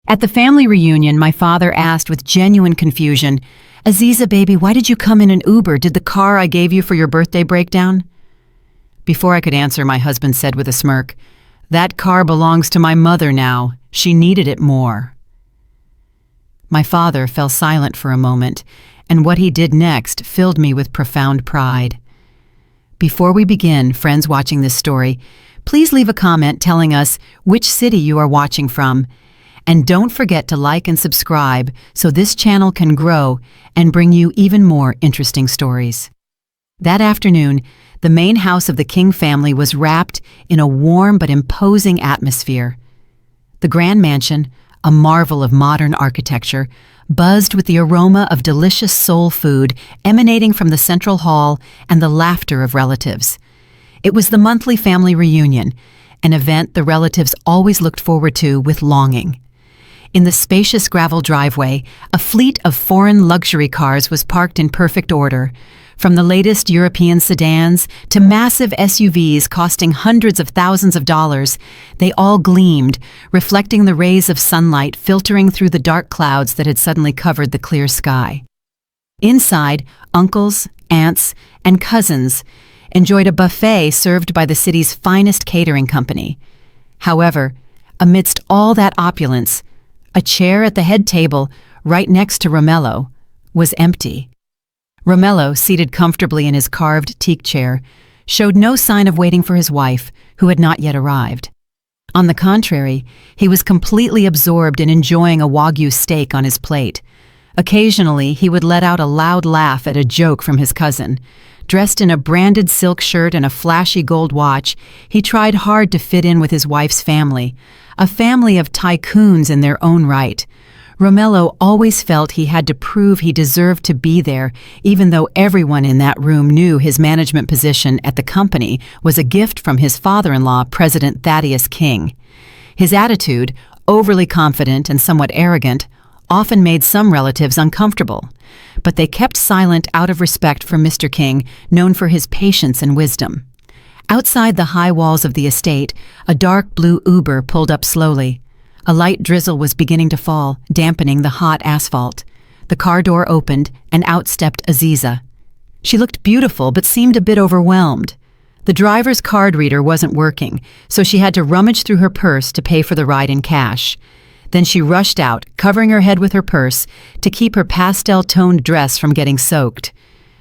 At the family reunion, my father asked with genuine confusion, "Aziza, baby, why did you come in an Uber? Did the car I gave you for your birthday break down?" Before I could answer, my husband said with a smirk, "That car belongs to my mother now. She needed it more." My father fell silent for a moment, and what he did next filled me with profound pride. Before we begin, friends watching this story, please leave a comment telling us which city you are watching from. And don't forget to like and subscribe so this channel can grow and bring you even more interesting stories. That afternoon, the main house of the King family was wrapped in a warm but imposing atmosphere. The grand mansion, a marvel of modern architecture, buzzed with the aroma of delicious soul food emanating from the central hall and the laughter of relatives. It was the monthly family reunion, an event the relatives always looked forward to with longing. In the spacious gravel driveway, a fleet of foreign luxury cars was parked in perfect order. From the latest European sedans to massive SUVs costing hundreds of thousands of dollars, they all gleamed, reflecting the rays of sunlight filtering through the dark clouds that had suddenly covered the clear sky. Inside, uncles, aunts, and cousins enjoyed a buffet served by the city's finest catering company. However, amidst all that opulence, a chair at the head table, right next to Romello, was empty. Romello, seated comfortably in his carved teak chair, showed no sign of waiting for his wife, who had not yet arrived. On the contrary, he was completely absorbed in enjoying a Wagyu steak on his plate. Occasionally, he would let out a loud laugh at a joke from his cousin. Dressed in a branded silk shirt and a flashy gold watch, he tried hard to fit in with his wife's family, a family of tycoons in their own right. Romello always felt he had to prove he deserved to be there, even though everyone in that room knew his management position at the company was a gift from his father-in-law, President Thaddeus King. His attitude, overly confident and somewhat arrogant, often made some relatives uncomfortable, but they kept silent out of respect for Mr. King, known for his patience and wisdom. Outside the high walls of the estate, a dark blue Uber pulled up slowly. A light drizzle was beginning to fall, dampening the hot asphalt. The car door opened, and out stepped Aziza. She looked beautiful, but seemed a bit overwhelmed. The driver's card reader wasn't working, so she had to rummage through her purse to pay for the ride in cash. Then she rushed out, covering her head with her purse to keep her pastel-toned dress from getting soaked.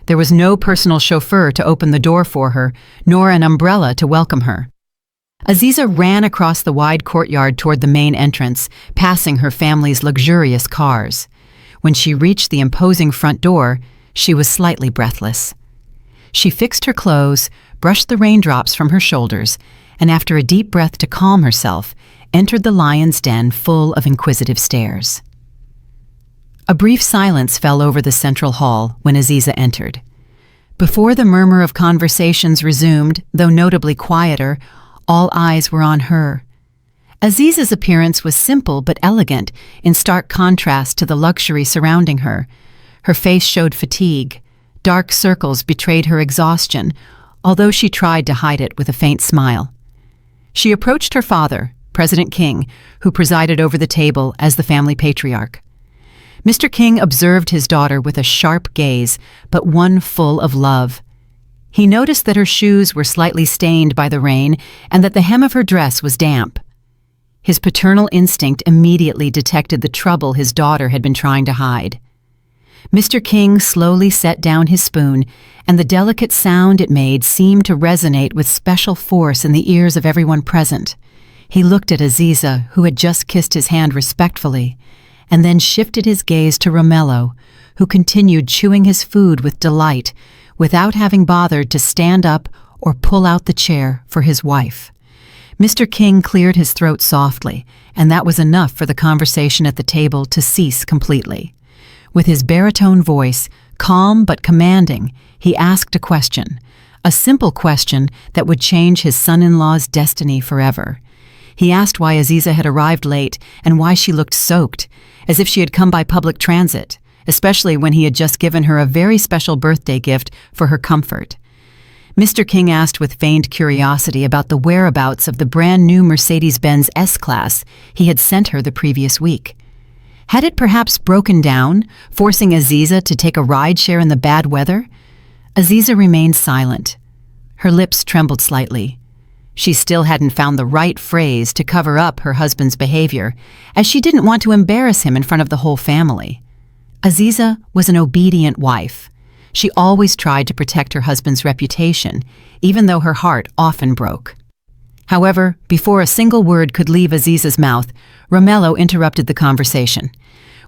There was no personal chauffeur to open the door for her, nor an umbrella to welcome her. Aziza ran across the wide courtyard toward the main entrance, passing her family's luxurious cars. When she reached the imposing front door, she was slightly breathless. She fixed her clothes, brushed the raindrops from her shoulders, and after a deep breath to calm herself, entered the lion's den full of inquisitive stares. A brief silence fell over the central hall when Aziza entered. Before the murmur of conversations resumed, though notably quieter, all eyes were on her. Aziza's appearance was simple but elegant, in stark contrast to the luxury surrounding her. Her face showed fatigue. Dark circles betrayed her exhaustion, although she tried to hide it with a faint smile. She approached her father, President King, who presided over the table as the family patriarch. Mr. King observed his daughter with a sharp gaze, but one full of love. He noticed that her shoes were slightly stained by the rain and that the hem of her dress was damp. His paternal instinct immediately detected the trouble his daughter had been trying to hide. Mr. King slowly set down his spoon, and the delicate sound it made seemed to resonate with special force in the ears of everyone present. He looked at Aziza, who had just kissed his hand respectfully, and then shifted his gaze to Romello, who continued chewing his food with delight, without having bothered to stand up or pull out the chair for his wife. Mr. King cleared his throat softly, and that was enough for the conversation at the table to cease completely. With his baritone voice, calm but commanding, he asked a question, a simple question that would change his son-in-law's destiny forever. He asked why Aziza had arrived late and why she looked soaked, as if she had come by public transit, especially when he had just given her a very special birthday gift for her comfort. Mr. King asked with feigned curiosity about the whereabouts of the brand-new Mercedes-Benz S-Class he had sent her the previous week. Had it perhaps broken down, forcing Aziza to take a rideshare in the bad weather? Aziza remained silent. Her lips trembled slightly. She still hadn't found the right phrase to cover up her husband's behavior, as she didn't want to embarrass him in front of the whole family. Aziza was an obedient wife. She always tried to protect her husband's reputation, even though her heart often broke. However, before a single word could leave Aziza's mouth, Romello interrupted the conversation.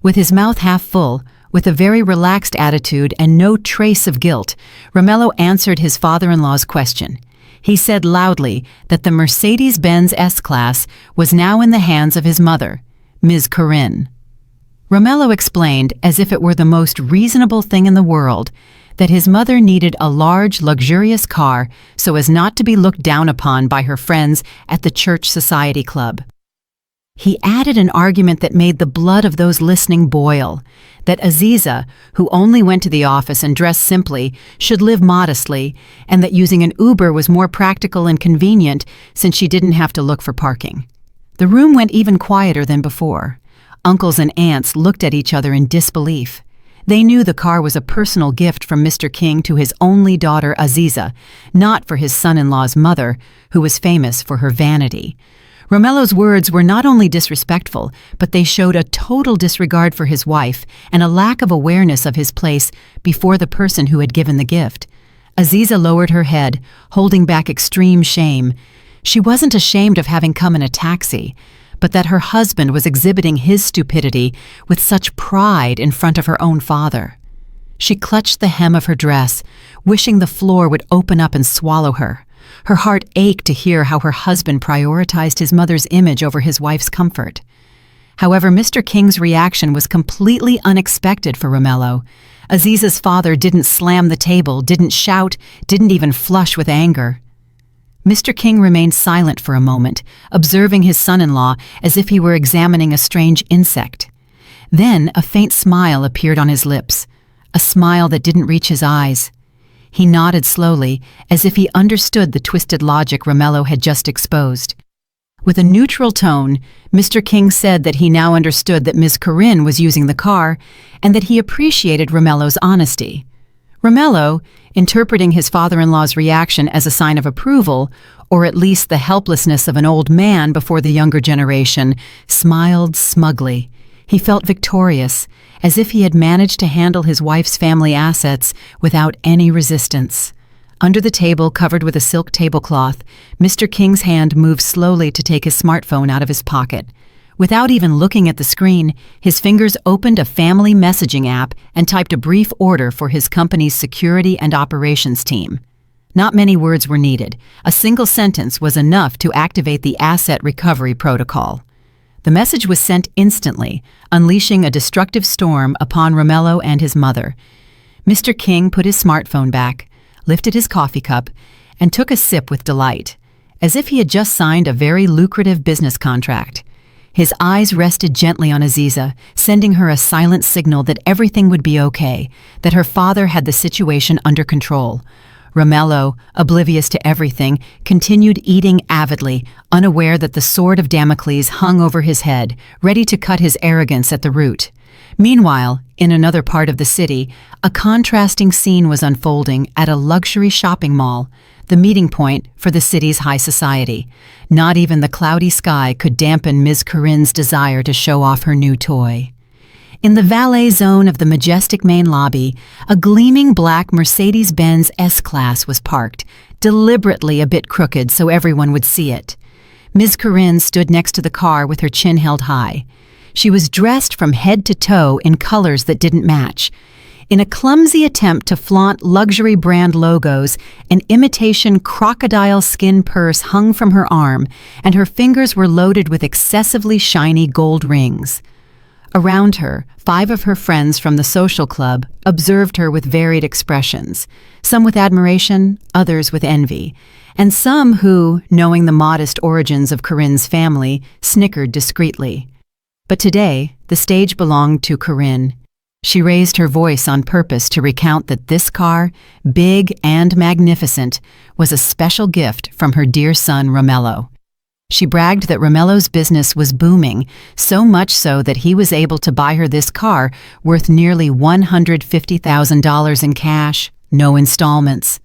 With his mouth half full, with a very relaxed attitude and no trace of guilt, Romello answered his father-in-law's question. He said loudly that the Mercedes-Benz S-Class was now in the hands of his mother, Ms. Corinne. Romello explained, as if it were the most reasonable thing in the world, that his mother needed a large, luxurious car so as not to be looked down upon by her friends at the Church Society Club. He added an argument that made the blood of those listening boil, that Aziza, who only went to the office and dressed simply, should live modestly, and that using an Uber was more practical and convenient since she didn't have to look for parking. The room went even quieter than before. Uncles and aunts looked at each other in disbelief. They knew the car was a personal gift from Mr. King to his only daughter Aziza, not for his son-in-law's mother, who was famous for her vanity. Romello's words were not only disrespectful, but they showed a total disregard for his wife and a lack of awareness of his place before the person who had given the gift. Aziza lowered her head, holding back extreme shame. She wasn't ashamed of having come in a taxi, but that her husband was exhibiting his stupidity with such pride in front of her own father. She clutched the hem of her dress, wishing the floor would open up and swallow her. Her heart ached to hear how her husband prioritized his mother's image over his wife's comfort. However, Mr. King's reaction was completely unexpected for Romello. Aziza's father didn't slam the table, didn't shout, didn't even flush with anger. Mr. King remained silent for a moment, observing his son-in-law as if he were examining a strange insect. Then a faint smile appeared on his lips, a smile that didn't reach his eyes. He nodded slowly, as if he understood the twisted logic Romello had just exposed. With a neutral tone, Mr. King said that he now understood that Ms. Corinne was using the car and that he appreciated Romello's honesty. Romello, interpreting his father-in-law's reaction as a sign of approval, or at least the helplessness of an old man before the younger generation, smiled smugly. He felt victorious, as if he had managed to handle his wife's family assets without any resistance. Under the table covered with a silk tablecloth, Mr. King's hand moved slowly to take his smartphone out of his pocket. Without even looking at the screen, his fingers opened a family messaging app and typed a brief order for his company's security and operations team. Not many words were needed. A single sentence was enough to activate the asset recovery protocol. The message was sent instantly, unleashing a destructive storm upon Romello and his mother. Mr. King put his smartphone back, lifted his coffee cup, and took a sip with delight, as if he had just signed a very lucrative business contract. His eyes rested gently on Aziza, sending her a silent signal that everything would be okay, that her father had the situation under control. Romello, oblivious to everything, continued eating avidly, unaware that the sword of Damocles hung over his head, ready to cut his arrogance at the root. Meanwhile, in another part of the city, a contrasting scene was unfolding at a luxury shopping mall, the meeting point for the city's high society. Not even the cloudy sky could dampen Ms. Corinne's desire to show off her new toy. In the valet zone of the majestic main lobby, a gleaming black Mercedes-Benz S-Class was parked, deliberately a bit crooked so everyone would see it. Ms. Corinne stood next to the car with her chin held high. She was dressed from head to toe in colors that didn't match. In a clumsy attempt to flaunt luxury brand logos, an imitation crocodile skin purse hung from her arm, and her fingers were loaded with excessively shiny gold rings. Around her, 5 of her friends from the social club observed her with varied expressions, some with admiration, others with envy, and some who, knowing the modest origins of Corinne's family, snickered discreetly. But today, the stage belonged to Corinne. She raised her voice on purpose to recount that this car, big and magnificent, was a special gift from her dear son Romello. She bragged that Romello's business was booming, so much so that he was able to buy her this car worth nearly $150,000 in cash, no installments.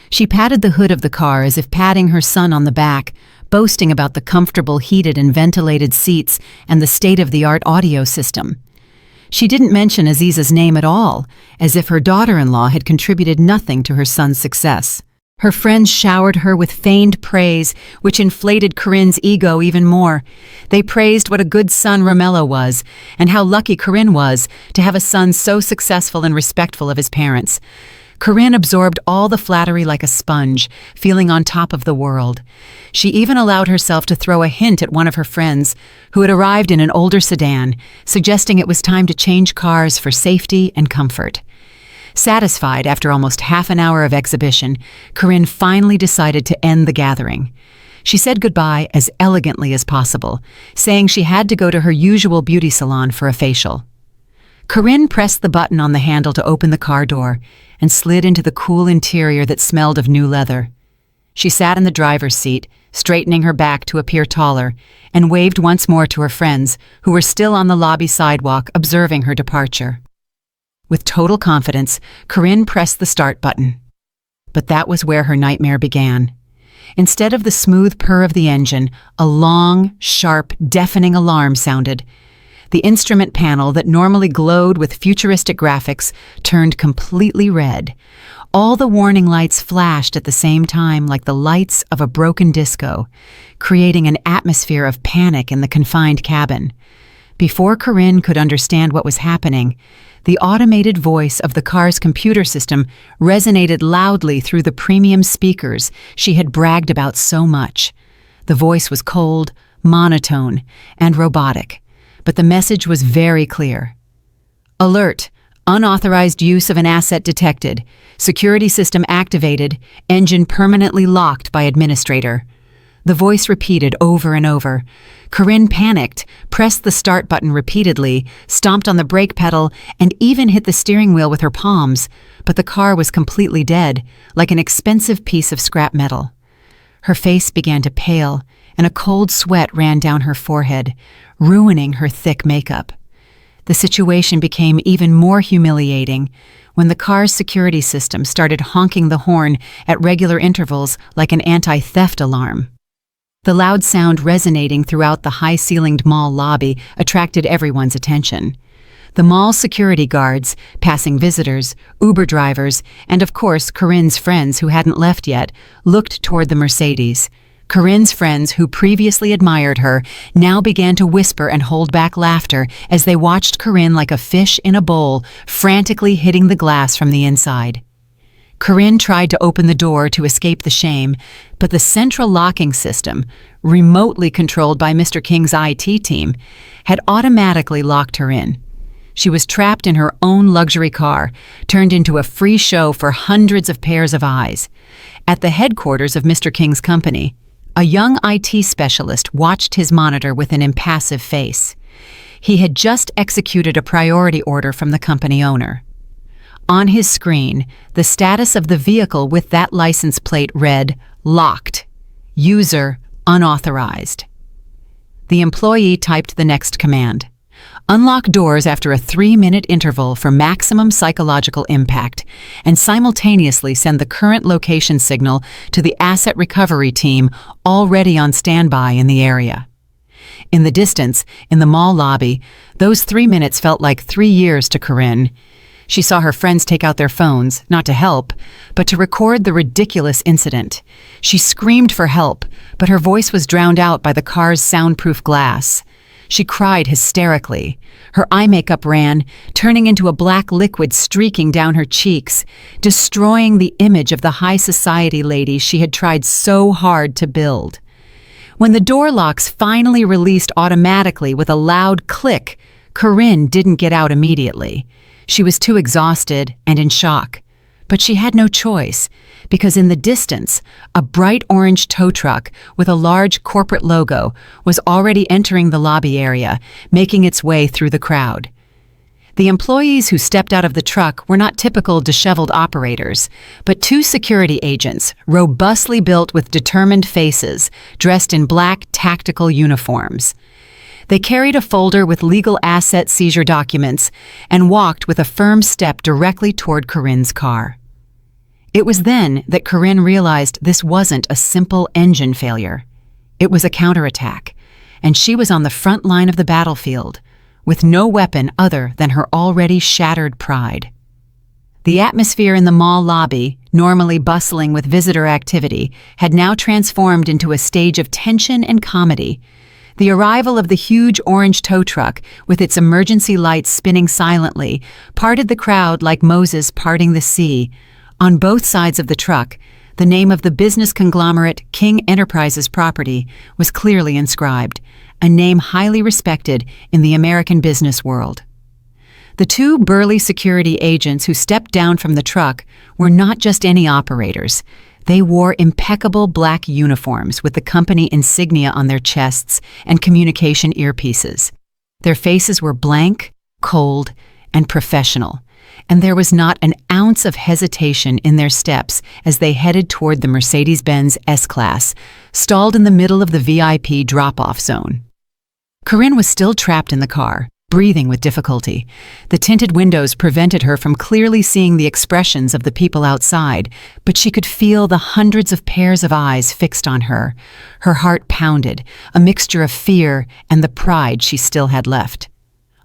She patted the hood of the car as if patting her son on the back, boasting about the comfortable heated and ventilated seats and the state-of-the-art audio system. She didn't mention Aziza's name at all, as if her daughter-in-law had contributed nothing to her son's success. Her friends showered her with feigned praise, which inflated Corinne's ego even more. They praised what a good son Romello was, and how lucky Corinne was to have a son so successful and respectful of his parents. Corinne absorbed all the flattery like a sponge, feeling on top of the world. She even allowed herself to throw a hint at one of her friends, who had arrived in an older sedan, suggesting it was time to change cars for safety and comfort. Satisfied after almost half an hour of exhibition, Corinne finally decided to end the gathering. She said goodbye as elegantly as possible, saying she had to go to her usual beauty salon for a facial. Corinne pressed the button on the handle to open the car door and slid into the cool interior that smelled of new leather. She sat in the driver's seat, straightening her back to appear taller, and waved once more to her friends, who were still on the lobby sidewalk observing her departure. With total confidence, Corinne pressed the start button. But that was where her nightmare began. Instead of the smooth purr of the engine, a long, sharp, deafening alarm sounded. The instrument panel that normally glowed with futuristic graphics turned completely red. All the warning lights flashed at the same time like the lights of a broken disco, creating an atmosphere of panic in the confined cabin. Before Corinne could understand what was happening, the automated voice of the car's computer system resonated loudly through the premium speakers she had bragged about so much. The voice was cold, monotone, and robotic, but the message was very clear. Alert! Unauthorized use of an asset detected. Security system activated. Engine permanently locked by administrator. The voice repeated over and over. Corinne panicked, pressed the start button repeatedly, stomped on the brake pedal, and even hit the steering wheel with her palms, but the car was completely dead, like an expensive piece of scrap metal. Her face began to pale, and a cold sweat ran down her forehead, ruining her thick makeup. The situation became even more humiliating when the car's security system started honking the horn at regular intervals like an anti-theft alarm. The loud sound resonating throughout the high-ceilinged mall lobby attracted everyone's attention. The mall security guards, passing visitors, Uber drivers, and of course Corinne's friends who hadn't left yet, looked toward the Mercedes. Corinne's friends who previously admired her now began to whisper and hold back laughter as they watched Corinne like a fish in a bowl, frantically hitting the glass from the inside. Corinne tried to open the door to escape the shame, but the central locking system, remotely controlled by Mr. King's IT team, had automatically locked her in. She was trapped in her own luxury car, turned into a free show for hundreds of pairs of eyes. At the headquarters of Mr. King's company, a young IT specialist watched his monitor with an impassive face. He had just executed a priority order from the company owner. On his screen, the status of the vehicle with that license plate read, "Locked. User unauthorized." The employee typed the next command. Unlock doors after a 3-minute interval for maximum psychological impact, and simultaneously send the current location signal to the asset recovery team already on standby in the area. In the distance, in the mall lobby, those 3 minutes felt like 3 years to Corinne. She saw her friends take out their phones, not to help, but to record the ridiculous incident. She screamed for help, but her voice was drowned out by the car's soundproof glass. She cried hysterically. Her eye makeup ran, turning into a black liquid streaking down her cheeks, destroying the image of the high society lady she had tried so hard to build. When the door locks finally released automatically with a loud click, Corinne didn't get out immediately. She was too exhausted and in shock. But she had no choice, because in the distance, a bright orange tow truck with a large corporate logo was already entering the lobby area, making its way through the crowd. The employees who stepped out of the truck were not typical disheveled operators, but two security agents, robustly built with determined faces, dressed in black tactical uniforms. They carried a folder with legal asset seizure documents and walked with a firm step directly toward Corinne's car. It was then that Corinne realized this wasn't a simple engine failure. It was a counterattack, and she was on the front line of the battlefield, with no weapon other than her already shattered pride. The atmosphere in the mall lobby, normally bustling with visitor activity, had now transformed into a stage of tension and comedy. The arrival of the huge orange tow truck, with its emergency lights spinning silently, parted the crowd like Moses parting the sea. On both sides of the truck, the name of the business conglomerate King Enterprises Property was clearly inscribed, a name highly respected in the American business world. The two burly security agents who stepped down from the truck were not just any operators. They wore impeccable black uniforms with the company insignia on their chests and communication earpieces. Their faces were blank, cold, and professional, and there was not an ounce of hesitation in their steps as they headed toward the Mercedes-Benz S-Class, stalled in the middle of the VIP drop-off zone. Corinne was still trapped in the car, breathing with difficulty. The tinted windows prevented her from clearly seeing the expressions of the people outside, but she could feel the hundreds of pairs of eyes fixed on her. Her heart pounded, a mixture of fear and the pride she still had left.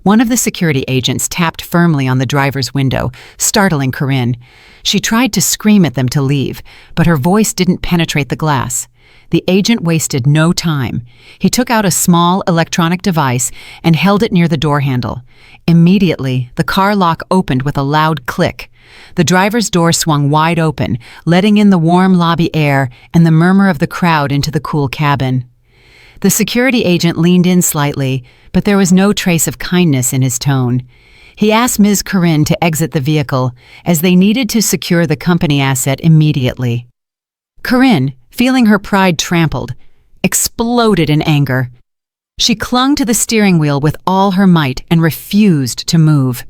One of the security agents tapped firmly on the driver's window, startling Corinne. She tried to scream at them to leave, but her voice didn't penetrate the glass. The agent wasted no time. He took out a small electronic device and held it near the door handle. Immediately, the car lock opened with a loud click. The driver's door swung wide open, letting in the warm lobby air and the murmur of the crowd into the cool cabin. The security agent leaned in slightly, but there was no trace of kindness in his tone. He asked Ms. Corinne to exit the vehicle, as they needed to secure the company asset immediately. Corinne, feeling her pride trampled, exploded in anger. She clung to the steering wheel with all her might and refused to move.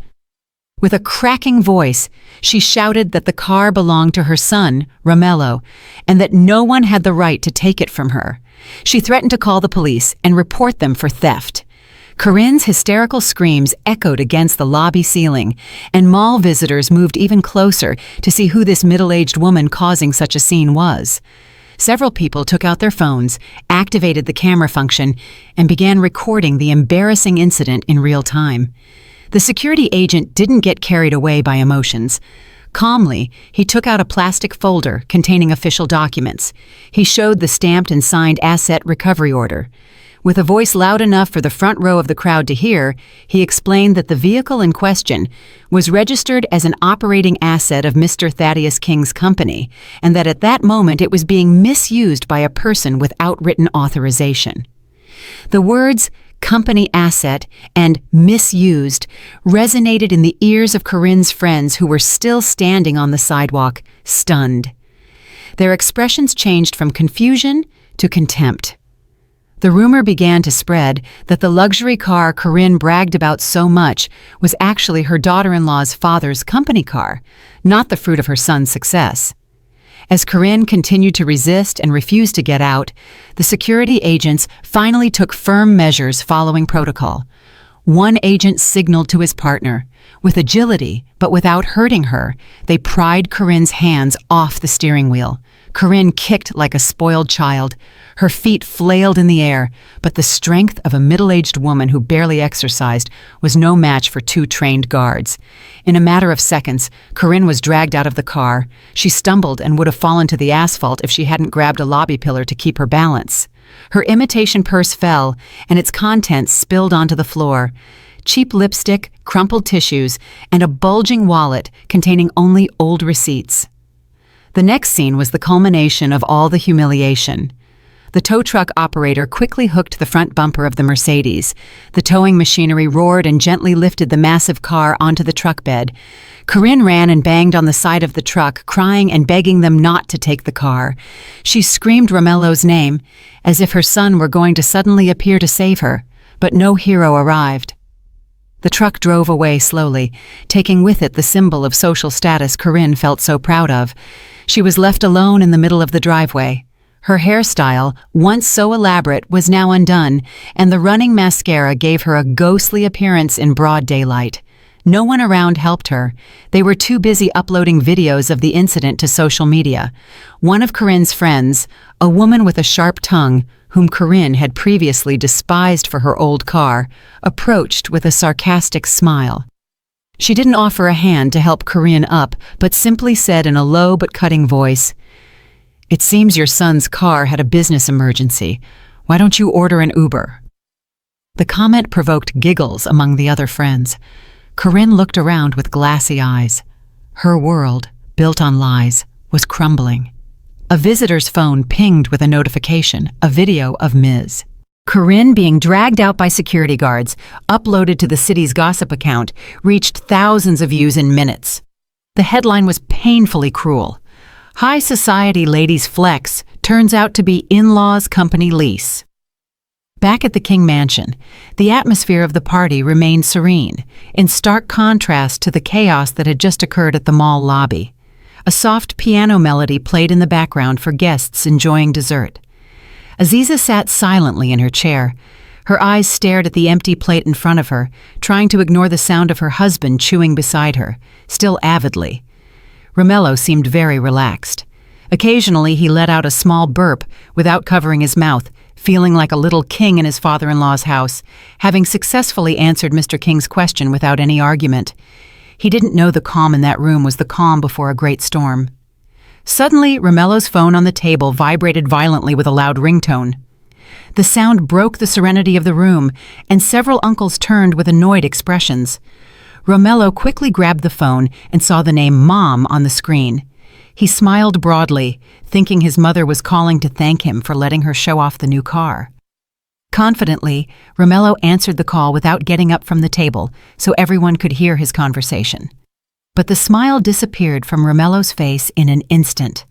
With a cracking voice, she shouted that the car belonged to her son, Romello, and that no one had the right to take it from her. She threatened to call the police and report them for theft. Corinne's hysterical screams echoed against the lobby ceiling, and mall visitors moved even closer to see who this middle-aged woman causing such a scene was. Several people took out their phones, activated the camera function, and began recording the embarrassing incident in real time. The security agent didn't get carried away by emotions. Calmly, he took out a plastic folder containing official documents. He showed the stamped and signed asset recovery order. With a voice loud enough for the front row of the crowd to hear, he explained that the vehicle in question was registered as an operating asset of Mr. Thaddeus King's company, and that at that moment it was being misused by a person without written authorization. The words company asset and misused resonated in the ears of Corinne's friends who were still standing on the sidewalk, stunned. Their expressions changed from confusion to contempt. The rumor began to spread that the luxury car Corinne bragged about so much was actually her daughter-in-law's father's company car, not the fruit of her son's success. As Corinne continued to resist and refuse to get out, the security agents finally took firm measures following protocol. One agent signaled to his partner. With agility, but without hurting her, they pried Corinne's hands off the steering wheel. Corinne kicked like a spoiled child. Her feet flailed in the air, but the strength of a middle-aged woman who barely exercised was no match for two trained guards. In a matter of seconds, Corinne was dragged out of the car. She stumbled and would have fallen to the asphalt if she hadn't grabbed a lobby pillar to keep her balance. Her imitation purse fell, and its contents spilled onto the floor. Cheap lipstick, crumpled tissues, and a bulging wallet containing only old receipts. The next scene was the culmination of all the humiliation. The tow truck operator quickly hooked the front bumper of the Mercedes. The towing machinery roared and gently lifted the massive car onto the truck bed. Corinne ran and banged on the side of the truck, crying and begging them not to take the car. She screamed Romello's name, as if her son were going to suddenly appear to save her, but no hero arrived. The truck drove away slowly, taking with it the symbol of social status Corinne felt so proud of. She was left alone in the middle of the driveway. Her hairstyle, once so elaborate, was now undone, and the running mascara gave her a ghostly appearance in broad daylight. No one around helped her. They were too busy uploading videos of the incident to social media. One of Corinne's friends, a woman with a sharp tongue, whom Corinne had previously despised for her old car, approached with a sarcastic smile. She didn't offer a hand to help Corinne up, but simply said in a low but cutting voice, "It seems your son's car had a business emergency. Why don't you order an Uber?" The comment provoked giggles among the other friends. Corinne looked around with glassy eyes. Her world, built on lies, was crumbling. A visitor's phone pinged with a notification, a video of Ms. Corinne being dragged out by security guards, uploaded to the city's gossip account, reached thousands of views in minutes. The headline was painfully cruel. High society ladies flex turns out to be in-laws company lease. Back at the King Mansion, the atmosphere of the party remained serene, in stark contrast to the chaos that had just occurred at the mall lobby. A soft piano melody played in the background for guests enjoying dessert. Aziza sat silently in her chair. Her eyes stared at the empty plate in front of her, trying to ignore the sound of her husband chewing beside her, still avidly. Romello seemed very relaxed. Occasionally he let out a small burp without covering his mouth, feeling like a little king in his father-in-law's house, having successfully answered Mr. King's question without any argument. He didn't know the calm in that room was the calm before a great storm. Suddenly, Romello's phone on the table vibrated violently with a loud ringtone. The sound broke the serenity of the room, and several uncles turned with annoyed expressions. Romello quickly grabbed the phone and saw the name Mom on the screen. He smiled broadly, thinking his mother was calling to thank him for letting her show off the new car. Confidently, Romello answered the call without getting up from the table, so everyone could hear his conversation. But the smile disappeared from Romello's face in an instant.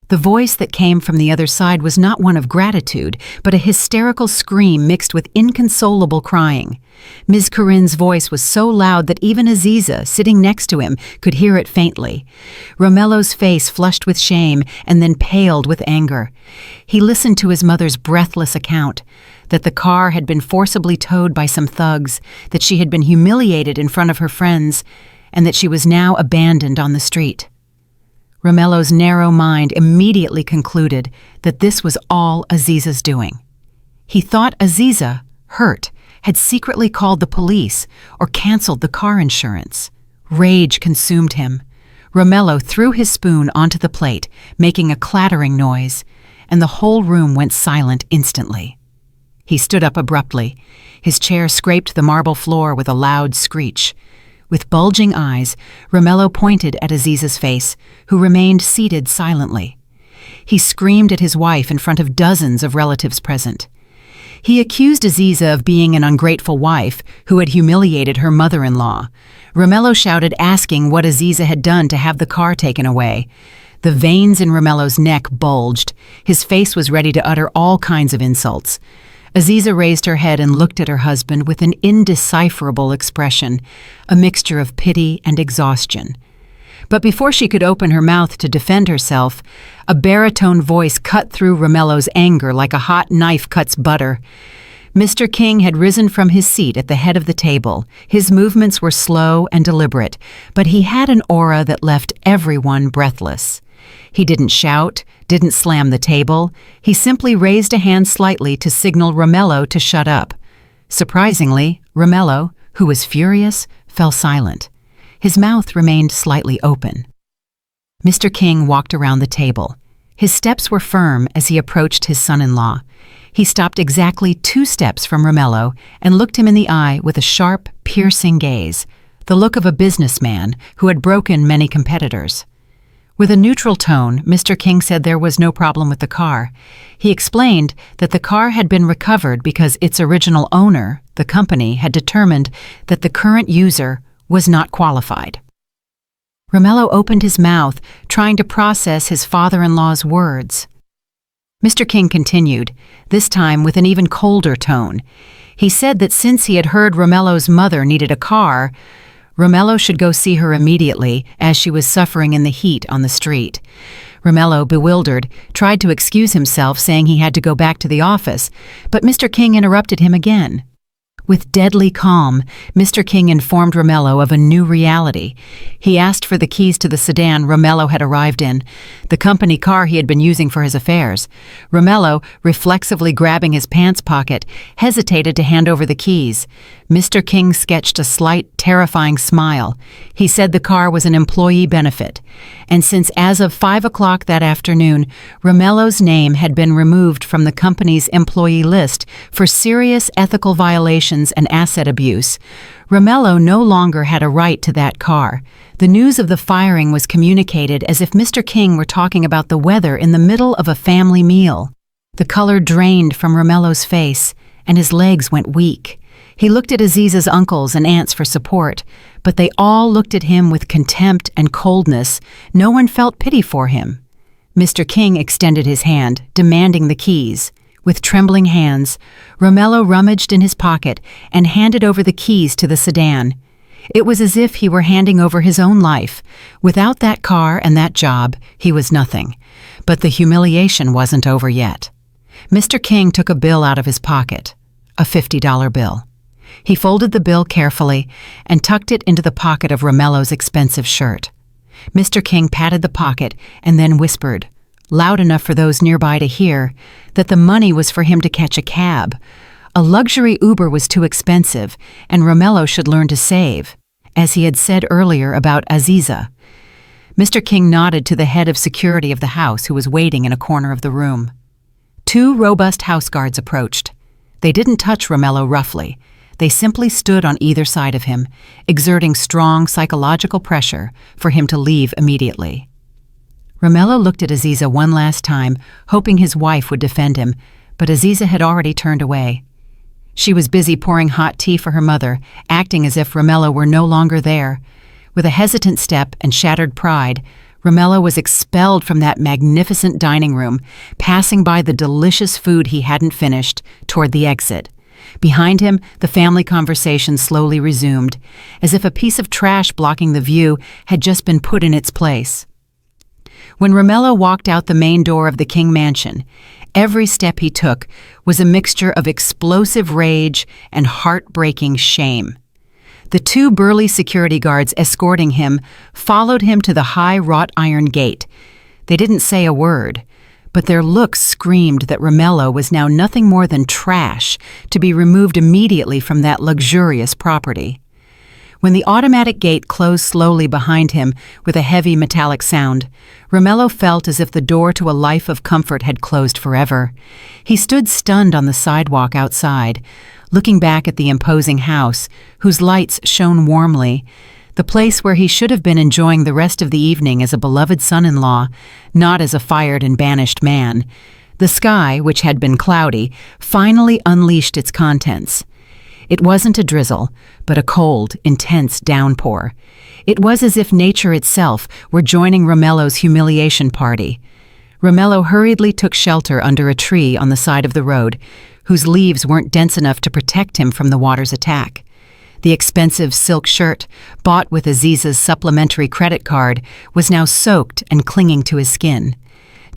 The voice that came from the other side was not one of gratitude, but a hysterical scream mixed with inconsolable crying. Ms. Corinne's voice was so loud that even Aziza, sitting next to him, could hear it faintly. Romello's face flushed with shame and then paled with anger. He listened to his mother's breathless account, that the car had been forcibly towed by some thugs, that she had been humiliated in front of her friends, and that she was now abandoned on the street. Romello's narrow mind immediately concluded that this was all Aziza's doing. He thought Aziza, hurt, had secretly called the police or canceled the car insurance. Rage consumed him. Romello threw his spoon onto the plate, making a clattering noise, and the whole room went silent instantly. He stood up abruptly. His chair scraped the marble floor with a loud screech. With bulging eyes, Romello pointed at Aziza's face, who remained seated silently. He screamed at his wife in front of dozens of relatives present. He accused Aziza of being an ungrateful wife who had humiliated her mother-in-law. Romello shouted, asking what Aziza had done to have the car taken away. The veins in Romello's neck bulged. His face was ready to utter all kinds of insults. Aziza raised her head and looked at her husband with an indecipherable expression, a mixture of pity and exhaustion. But before she could open her mouth to defend herself, a baritone voice cut through Romello's anger like a hot knife cuts butter. Mr. King had risen from his seat at the head of the table. His movements were slow and deliberate, but he had an aura that left everyone breathless. He didn't shout, didn't slam the table. He simply raised a hand slightly to signal Romello to shut up. Surprisingly, Romello, who was furious, fell silent. His mouth remained slightly open. Mr. King walked around the table. His steps were firm as he approached his son-in-law. He stopped exactly 2 steps from Romello and looked him in the eye with a sharp, piercing gaze, the look of a businessman who had broken many competitors. With a neutral tone, Mr. King said there was no problem with the car. He explained that the car had been recovered because its original owner, the company, had determined that the current user was not qualified. Romello opened his mouth, trying to process his father-in-law's words. Mr. King continued, this time with an even colder tone. He said that since he had heard Romello's mother needed a car, Romello should go see her immediately as she was suffering in the heat on the street. Romello, bewildered, tried to excuse himself, saying he had to go back to the office, but Mr. King interrupted him again. With deadly calm, Mr. King informed Romello of a new reality. He asked for the keys to the sedan Romello had arrived in, the company car he had been using for his affairs. Romello, reflexively grabbing his pants pocket, hesitated to hand over the keys. Mr. King sketched a slight, terrifying smile. He said the car was an employee benefit, and since as of 5 o'clock that afternoon, Romello's name had been removed from the company's employee list for serious ethical violations and asset abuse, Romello no longer had a right to that car. The news of the firing was communicated as if Mr. King were talking about the weather in the middle of a family meal. The color drained from Romello's face, and his legs went weak. He looked at Aziza's uncles and aunts for support, but they all looked at him with contempt and coldness. No one felt pity for him. Mr. King extended his hand, demanding the keys. With trembling hands, Romello rummaged in his pocket and handed over the keys to the sedan. It was as if he were handing over his own life. Without that car and that job, he was nothing. But the humiliation wasn't over yet. Mr. King took a bill out of his pocket, a $50 bill. He folded the bill carefully and tucked it into the pocket of Romello's expensive shirt. Mr. King patted the pocket and then whispered, loud enough for those nearby to hear, that the money was for him to catch a cab. A luxury Uber was too expensive, and Romello should learn to save, as he had said earlier about Aziza. Mr. King nodded to the head of security of the house, who was waiting in a corner of the room. 2 robust house guards approached. They didn't touch Romello roughly. They simply stood on either side of him, exerting strong psychological pressure for him to leave immediately. Romello looked at Aziza one last time, hoping his wife would defend him, but Aziza had already turned away. She was busy pouring hot tea for her mother, acting as if Romello were no longer there. With a hesitant step and shattered pride, Romello was expelled from that magnificent dining room, passing by the delicious food he hadn't finished, toward the exit. Behind him, the family conversation slowly resumed, as if a piece of trash blocking the view had just been put in its place. When Romello walked out the main door of the King mansion, every step he took was a mixture of explosive rage and heartbreaking shame. The 2 burly security guards escorting him followed him to the high wrought iron gate. They didn't say a word, but their looks screamed that Romello was now nothing more than trash, to be removed immediately from that luxurious property. When the automatic gate closed slowly behind him with a heavy metallic sound, Romello felt as if the door to a life of comfort had closed forever. He stood stunned on the sidewalk outside, looking back at the imposing house, whose lights shone warmly, the place where he should have been enjoying the rest of the evening as a beloved son-in-law, not as a fired and banished man. The sky, which had been cloudy, finally unleashed its contents. It wasn't a drizzle, but a cold, intense downpour. It was as if nature itself were joining Romello's humiliation party. Romello hurriedly took shelter under a tree on the side of the road, whose leaves weren't dense enough to protect him from the water's attack. The expensive silk shirt, bought with Aziza's supplementary credit card, was now soaked and clinging to his skin.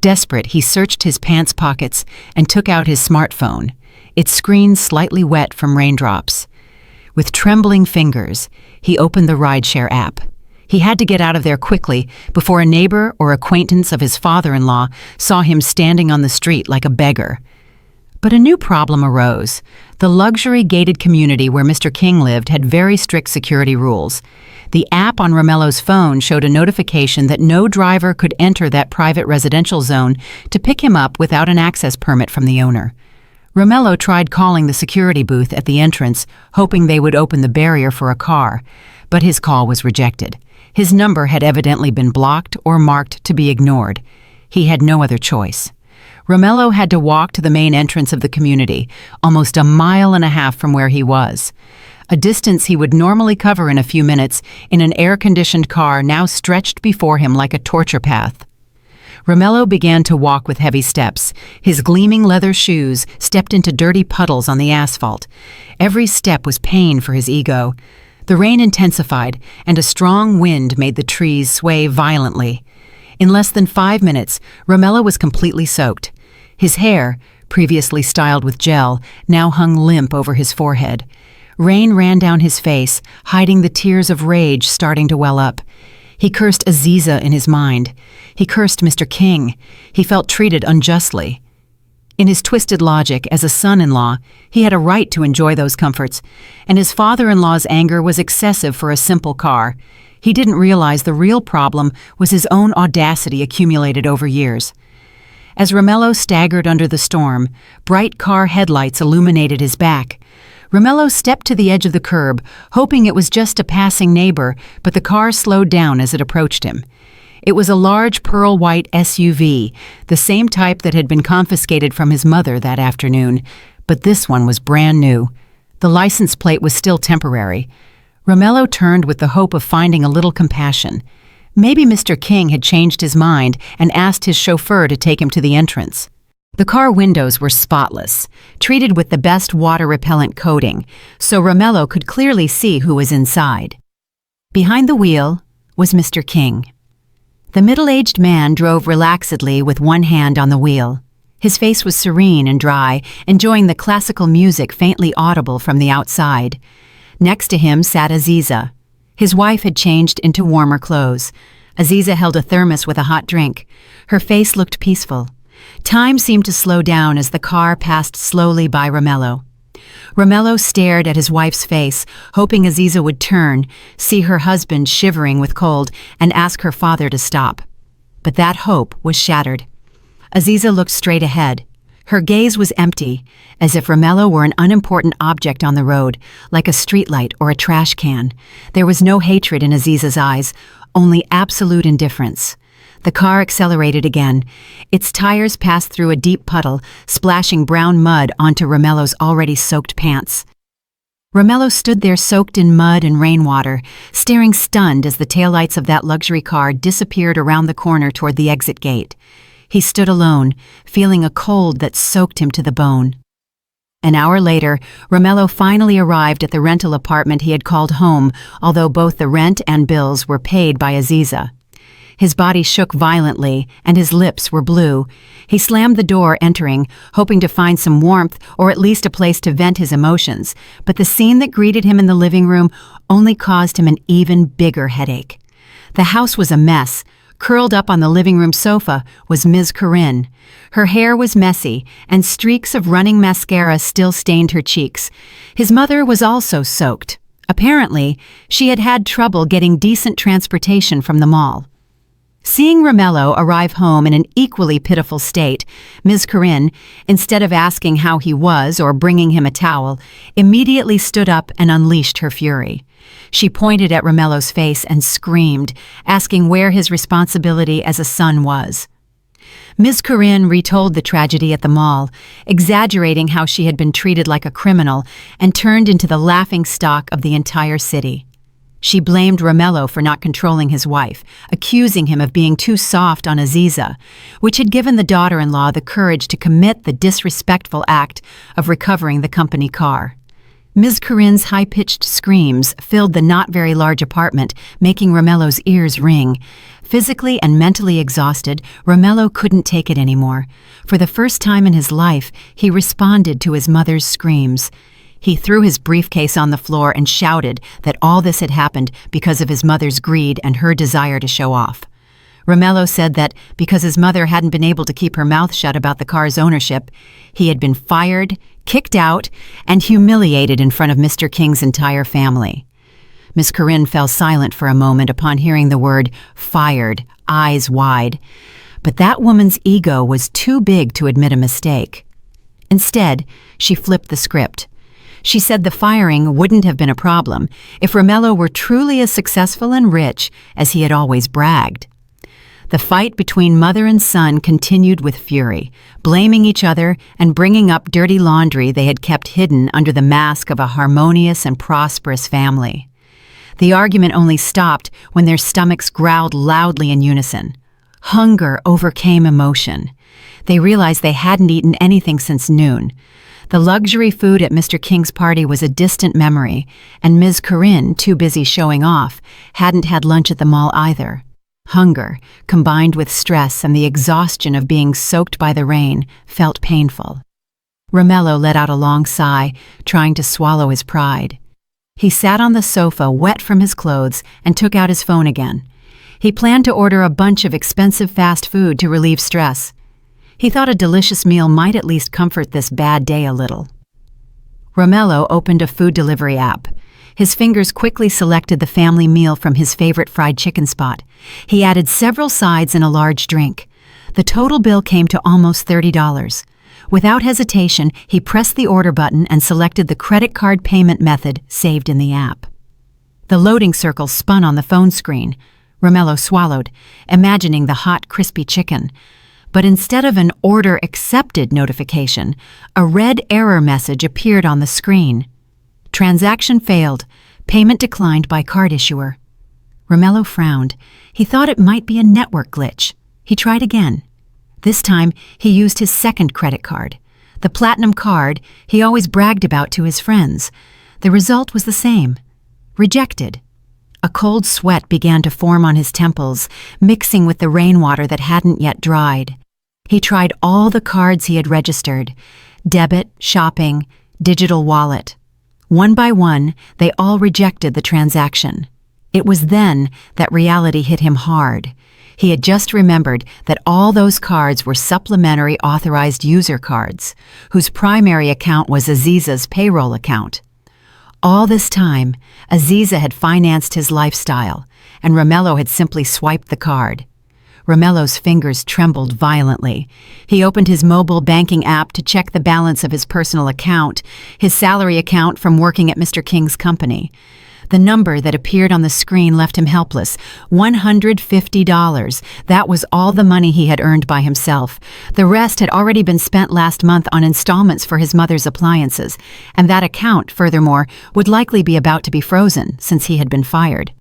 Desperate, he searched his pants pockets and took out his smartphone, its screen slightly wet from raindrops. With trembling fingers, he opened the rideshare app. He had to get out of there quickly before a neighbor or acquaintance of his father-in-law saw him standing on the street like a beggar. But a new problem arose. The luxury gated community where Mr. King lived had very strict security rules. The app on Romello's phone showed a notification that no driver could enter that private residential zone to pick him up without an access permit from the owner. Romello tried calling the security booth at the entrance, hoping they would open the barrier for a car, but his call was rejected. His number had evidently been blocked or marked to be ignored. He had no other choice. Romello had to walk to the main entrance of the community, almost a mile and a half from where he was. A distance he would normally cover in a few minutes in an air-conditioned car now stretched before him like a torture path. Romello began to walk with heavy steps. His gleaming leather shoes stepped into dirty puddles on the asphalt. Every step was pain for his ego. The rain intensified, and a strong wind made the trees sway violently. In less than 5 minutes, Romello was completely soaked. His hair, previously styled with gel, now hung limp over his forehead. Rain ran down his face, hiding the tears of rage starting to well up. He cursed Aziza in his mind. He cursed Mr. King. He felt treated unjustly. In his twisted logic as a son-in-law, he had a right to enjoy those comforts, and his father-in-law's anger was excessive for a simple car. He didn't realize the real problem was his own audacity accumulated over years. As Romello staggered under the storm, bright car headlights illuminated his back. Romello stepped to the edge of the curb, hoping it was just a passing neighbor, but the car slowed down as it approached him. It was a large pearl-white SUV, the same type that had been confiscated from his mother that afternoon, but this one was brand new. The license plate was still temporary. Romello turned with the hope of finding a little compassion. Maybe Mr. King had changed his mind and asked his chauffeur to take him to the entrance. The car windows were spotless, treated with the best water-repellent coating, so Romello could clearly see who was inside. Behind the wheel was Mr. King. The middle-aged man drove relaxedly with one hand on the wheel. His face was serene and dry, enjoying the classical music faintly audible from the outside. Next to him sat Aziza. His wife had changed into warmer clothes. Aziza held a thermos with a hot drink. Her face looked peaceful. Time seemed to slow down as the car passed slowly by Romello. Romello stared at his wife's face, hoping Aziza would turn, see her husband shivering with cold, and ask her father to stop. But that hope was shattered. Aziza looked straight ahead. Her gaze was empty, as if Romello were an unimportant object on the road, like a streetlight or a trash can. There was no hatred in Aziza's eyes, only absolute indifference. The car accelerated again. Its tires passed through a deep puddle, splashing brown mud onto Romello's already soaked pants. Romello stood there soaked in mud and rainwater, staring stunned as the taillights of that luxury car disappeared around the corner toward the exit gate. He stood alone, feeling a cold that soaked him to the bone. An hour later, Romello finally arrived at the rental apartment he had called home, although both the rent and bills were paid by Aziza. His body shook violently, and his lips were blue. He slammed the door, entering, hoping to find some warmth or at least a place to vent his emotions, but the scene that greeted him in the living room only caused him an even bigger headache. The house was a mess. Curled up on the living room sofa was Ms. Corinne. Her hair was messy, and streaks of running mascara still stained her cheeks. His mother was also soaked. Apparently, she had had trouble getting decent transportation from the mall. Seeing Romello arrive home in an equally pitiful state, Ms. Corinne, instead of asking how he was or bringing him a towel, immediately stood up and unleashed her fury. She pointed at Romello's face and screamed, asking where his responsibility as a son was. Ms. Corinne retold the tragedy at the mall, exaggerating how she had been treated like a criminal and turned into the laughingstock of the entire city. She blamed Romello for not controlling his wife, accusing him of being too soft on Aziza, which had given the daughter-in-law the courage to commit the disrespectful act of recovering the company car. Ms. Corinne's high-pitched screams filled the not very large apartment, making Romello's ears ring. Physically and mentally exhausted, Romello couldn't take it anymore. For the first time in his life, he responded to his mother's screams. He threw his briefcase on the floor and shouted that all this had happened because of his mother's greed and her desire to show off. Romello said that because his mother hadn't been able to keep her mouth shut about the car's ownership, he had been fired, kicked out, and humiliated in front of Mr. King's entire family. Miss Corinne fell silent for a moment upon hearing the word fired, eyes wide. But that woman's ego was too big to admit a mistake. Instead, she flipped the script. She said the firing wouldn't have been a problem if Romello were truly as successful and rich as he had always bragged. The fight between mother and son continued with fury, blaming each other and bringing up dirty laundry they had kept hidden under the mask of a harmonious and prosperous family. The argument only stopped when their stomachs growled loudly in unison. Hunger overcame emotion. They realized they hadn't eaten anything since noon. The luxury food at Mr. King's party was a distant memory, and Ms. Corinne, too busy showing off, hadn't had lunch at the mall either. Hunger, combined with stress and the exhaustion of being soaked by the rain, felt painful. Romello let out a long sigh, trying to swallow his pride. He sat on the sofa, wet from his clothes, and took out his phone again. He planned to order a bunch of expensive fast food to relieve stress. He thought a delicious meal might at least comfort this bad day a little. Romello opened a food delivery app. His fingers quickly selected the family meal from his favorite fried chicken spot. He added several sides and a large drink. The total bill came to almost $30. Without hesitation, he pressed the order button and selected the credit card payment method saved in the app. The loading circle spun on the phone screen. Romello swallowed, imagining the hot, crispy chicken. But instead of an order accepted notification, a red error message appeared on the screen. Transaction failed. Payment declined by card issuer. Romello frowned. He thought it might be a network glitch. He tried again. This time, he used his second credit card, the platinum card he always bragged about to his friends. The result was the same. Rejected. A cold sweat began to form on his temples, mixing with the rainwater that hadn't yet dried. He tried all the cards he had registered: debit, shopping, digital wallet. One by one, they all rejected the transaction. It was then that reality hit him hard. He had just remembered that all those cards were supplementary authorized user cards, whose primary account was Aziza's payroll account. All this time, Aziza had financed his lifestyle, and Romello had simply swiped the card. Romello's fingers trembled violently. He opened his mobile banking app to check the balance of his personal account, his salary account from working at Mr. King's company. The number that appeared on the screen left him helpless. $150. That was all the money he had earned by himself. The rest had already been spent last month on installments for his mother's appliances, and that account, furthermore, would likely be about to be frozen since he had been fired.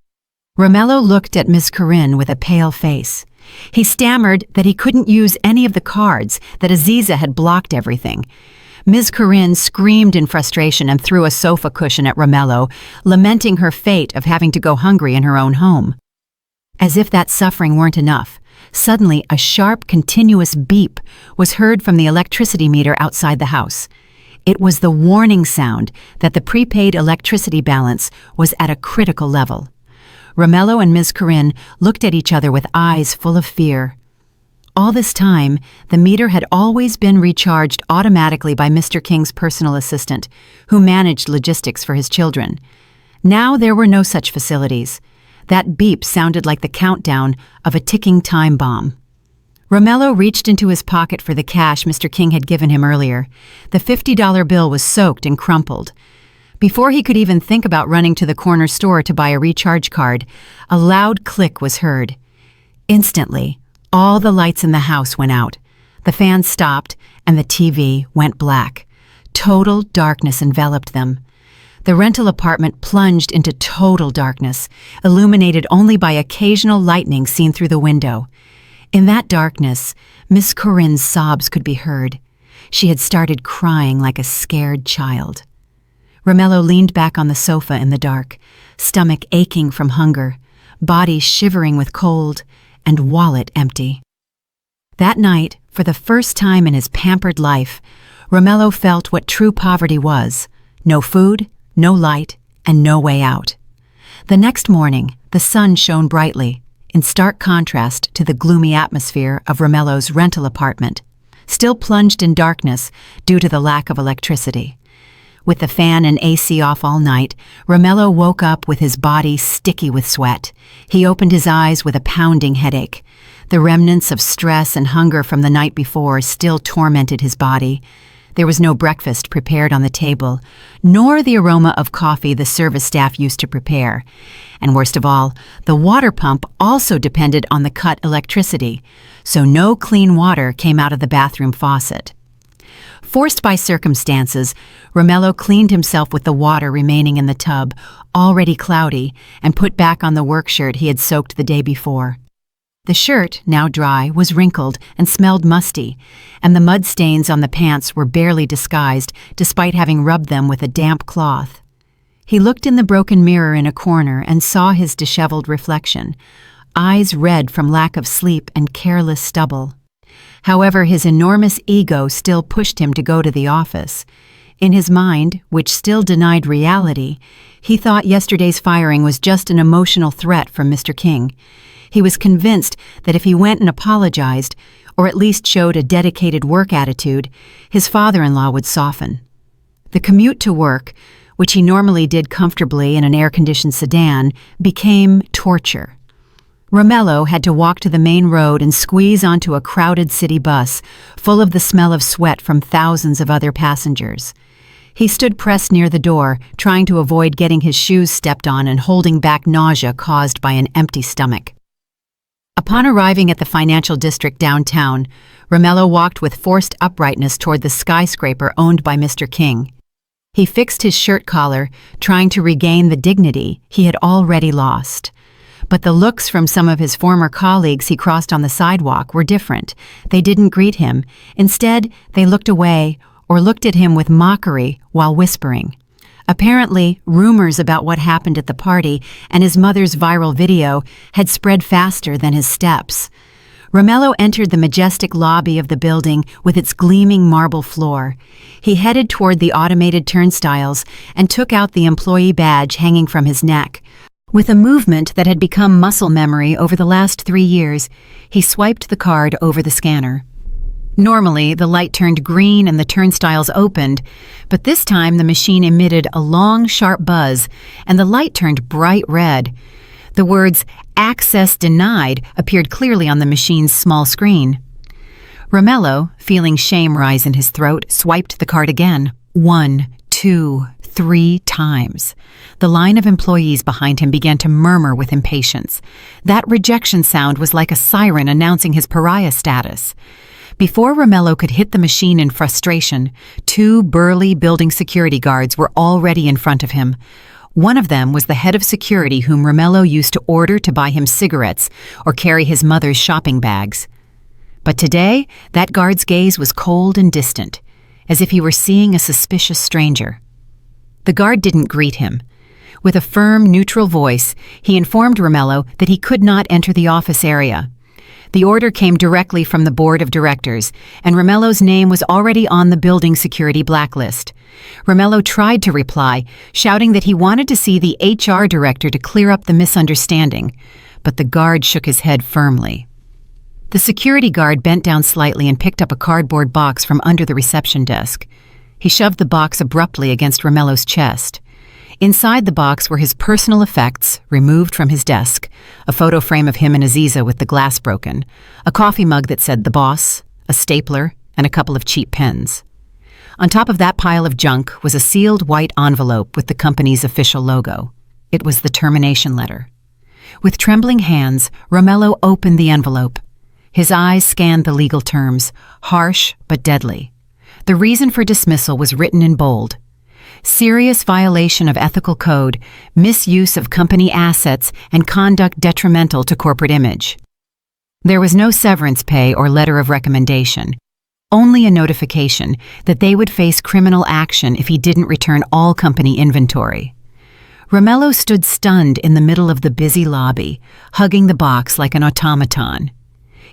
Romello looked at Ms. Corinne with a pale face. He stammered that he couldn't use any of the cards, that Aziza had blocked everything. Ms. Corinne screamed in frustration and threw a sofa cushion at Romello, lamenting her fate of having to go hungry in her own home. As if that suffering weren't enough, suddenly a sharp, continuous beep was heard from the electricity meter outside the house. It was the warning sound that the prepaid electricity balance was at a critical level. Romello and Ms. Corinne looked at each other with eyes full of fear. All this time, the meter had always been recharged automatically by Mr. King's personal assistant, who managed logistics for his children. Now there were no such facilities. That beep sounded like the countdown of a ticking time bomb. Romello reached into his pocket for the cash Mr. King had given him earlier. The $50 bill was soaked and crumpled. Before he could even think about running to the corner store to buy a recharge card, a loud click was heard. Instantly, all the lights in the house went out. The fan stopped, and the TV went black. Total darkness enveloped them. The rental apartment plunged into total darkness, illuminated only by occasional lightning seen through the window. In that darkness, Miss Corinne's sobs could be heard. She had started crying like a scared child. Romello leaned back on the sofa in the dark, stomach aching from hunger, body shivering with cold, and wallet empty. That night, for the first time in his pampered life, Romello felt what true poverty was: no food, no light, and no way out. The next morning, the sun shone brightly, in stark contrast to the gloomy atmosphere of Romello's rental apartment, still plunged in darkness due to the lack of electricity. With the fan and AC off all night, Romello woke up with his body sticky with sweat. He opened his eyes with a pounding headache. The remnants of stress and hunger from the night before still tormented his body. There was no breakfast prepared on the table, nor the aroma of coffee the service staff used to prepare. And worst of all, the water pump also depended on the cut electricity, so no clean water came out of the bathroom faucet. Forced by circumstances, Romello cleaned himself with the water remaining in the tub, already cloudy, and put back on the work shirt he had soaked the day before. The shirt, now dry, was wrinkled and smelled musty, and the mud stains on the pants were barely disguised, despite having rubbed them with a damp cloth. He looked in the broken mirror in a corner and saw his disheveled reflection, eyes red from lack of sleep and careless stubble. However, his enormous ego still pushed him to go to the office. In his mind, which still denied reality, he thought yesterday's firing was just an emotional threat from Mr. King. He was convinced that if he went and apologized, or at least showed a dedicated work attitude, his father-in-law would soften. The commute to work, which he normally did comfortably in an air-conditioned sedan, became torture. Romello had to walk to the main road and squeeze onto a crowded city bus, full of the smell of sweat from thousands of other passengers. He stood pressed near the door, trying to avoid getting his shoes stepped on and holding back nausea caused by an empty stomach. Upon arriving at the financial district downtown, Romello walked with forced uprightness toward the skyscraper owned by Mr. King. He fixed his shirt collar, trying to regain the dignity he had already lost. But the looks from some of his former colleagues he crossed on the sidewalk were different. They didn't greet him. Instead, they looked away or looked at him with mockery while whispering. Apparently, rumors about what happened at the party and his mother's viral video had spread faster than his steps. Romello entered the majestic lobby of the building with its gleaming marble floor. He headed toward the automated turnstiles and took out the employee badge hanging from his neck. With a movement that had become muscle memory over the last 3 years, he swiped the card over the scanner. Normally, the light turned green and the turnstiles opened, but this time the machine emitted a long, sharp buzz, and the light turned bright red. The words, "Access denied," appeared clearly on the machine's small screen. Romello, feeling shame rise in his throat, swiped the card again. 1, 2, 3 times. The line of employees behind him began to murmur with impatience. That rejection sound was like a siren announcing his pariah status. Before Romello could hit the machine in frustration, 2 burly building security guards were already in front of him. One of them was the head of security whom Romello used to order to buy him cigarettes or carry his mother's shopping bags. But today, that guard's gaze was cold and distant, as if he were seeing a suspicious stranger. The guard didn't greet him. With a firm, neutral voice, he informed Romello that he could not enter the office area. The order came directly from the board of directors, and Romello's name was already on the building security blacklist. Romello tried to reply, shouting that he wanted to see the HR director to clear up the misunderstanding, but the guard shook his head firmly. The security guard bent down slightly and picked up a cardboard box from under the reception desk. He shoved the box abruptly against Romello's chest. Inside the box were his personal effects, removed from his desk, a photo frame of him and Aziza with the glass broken, a coffee mug that said "The Boss," a stapler, and a couple of cheap pens. On top of that pile of junk was a sealed white envelope with the company's official logo. It was the termination letter. With trembling hands, Romello opened the envelope. His eyes scanned the legal terms, harsh but deadly. The reason for dismissal was written in bold. Serious violation of ethical code, misuse of company assets, and conduct detrimental to corporate image. There was no severance pay or letter of recommendation, only a notification that they would face criminal action if he didn't return all company inventory. Romello stood stunned in the middle of the busy lobby, hugging the box like an automaton.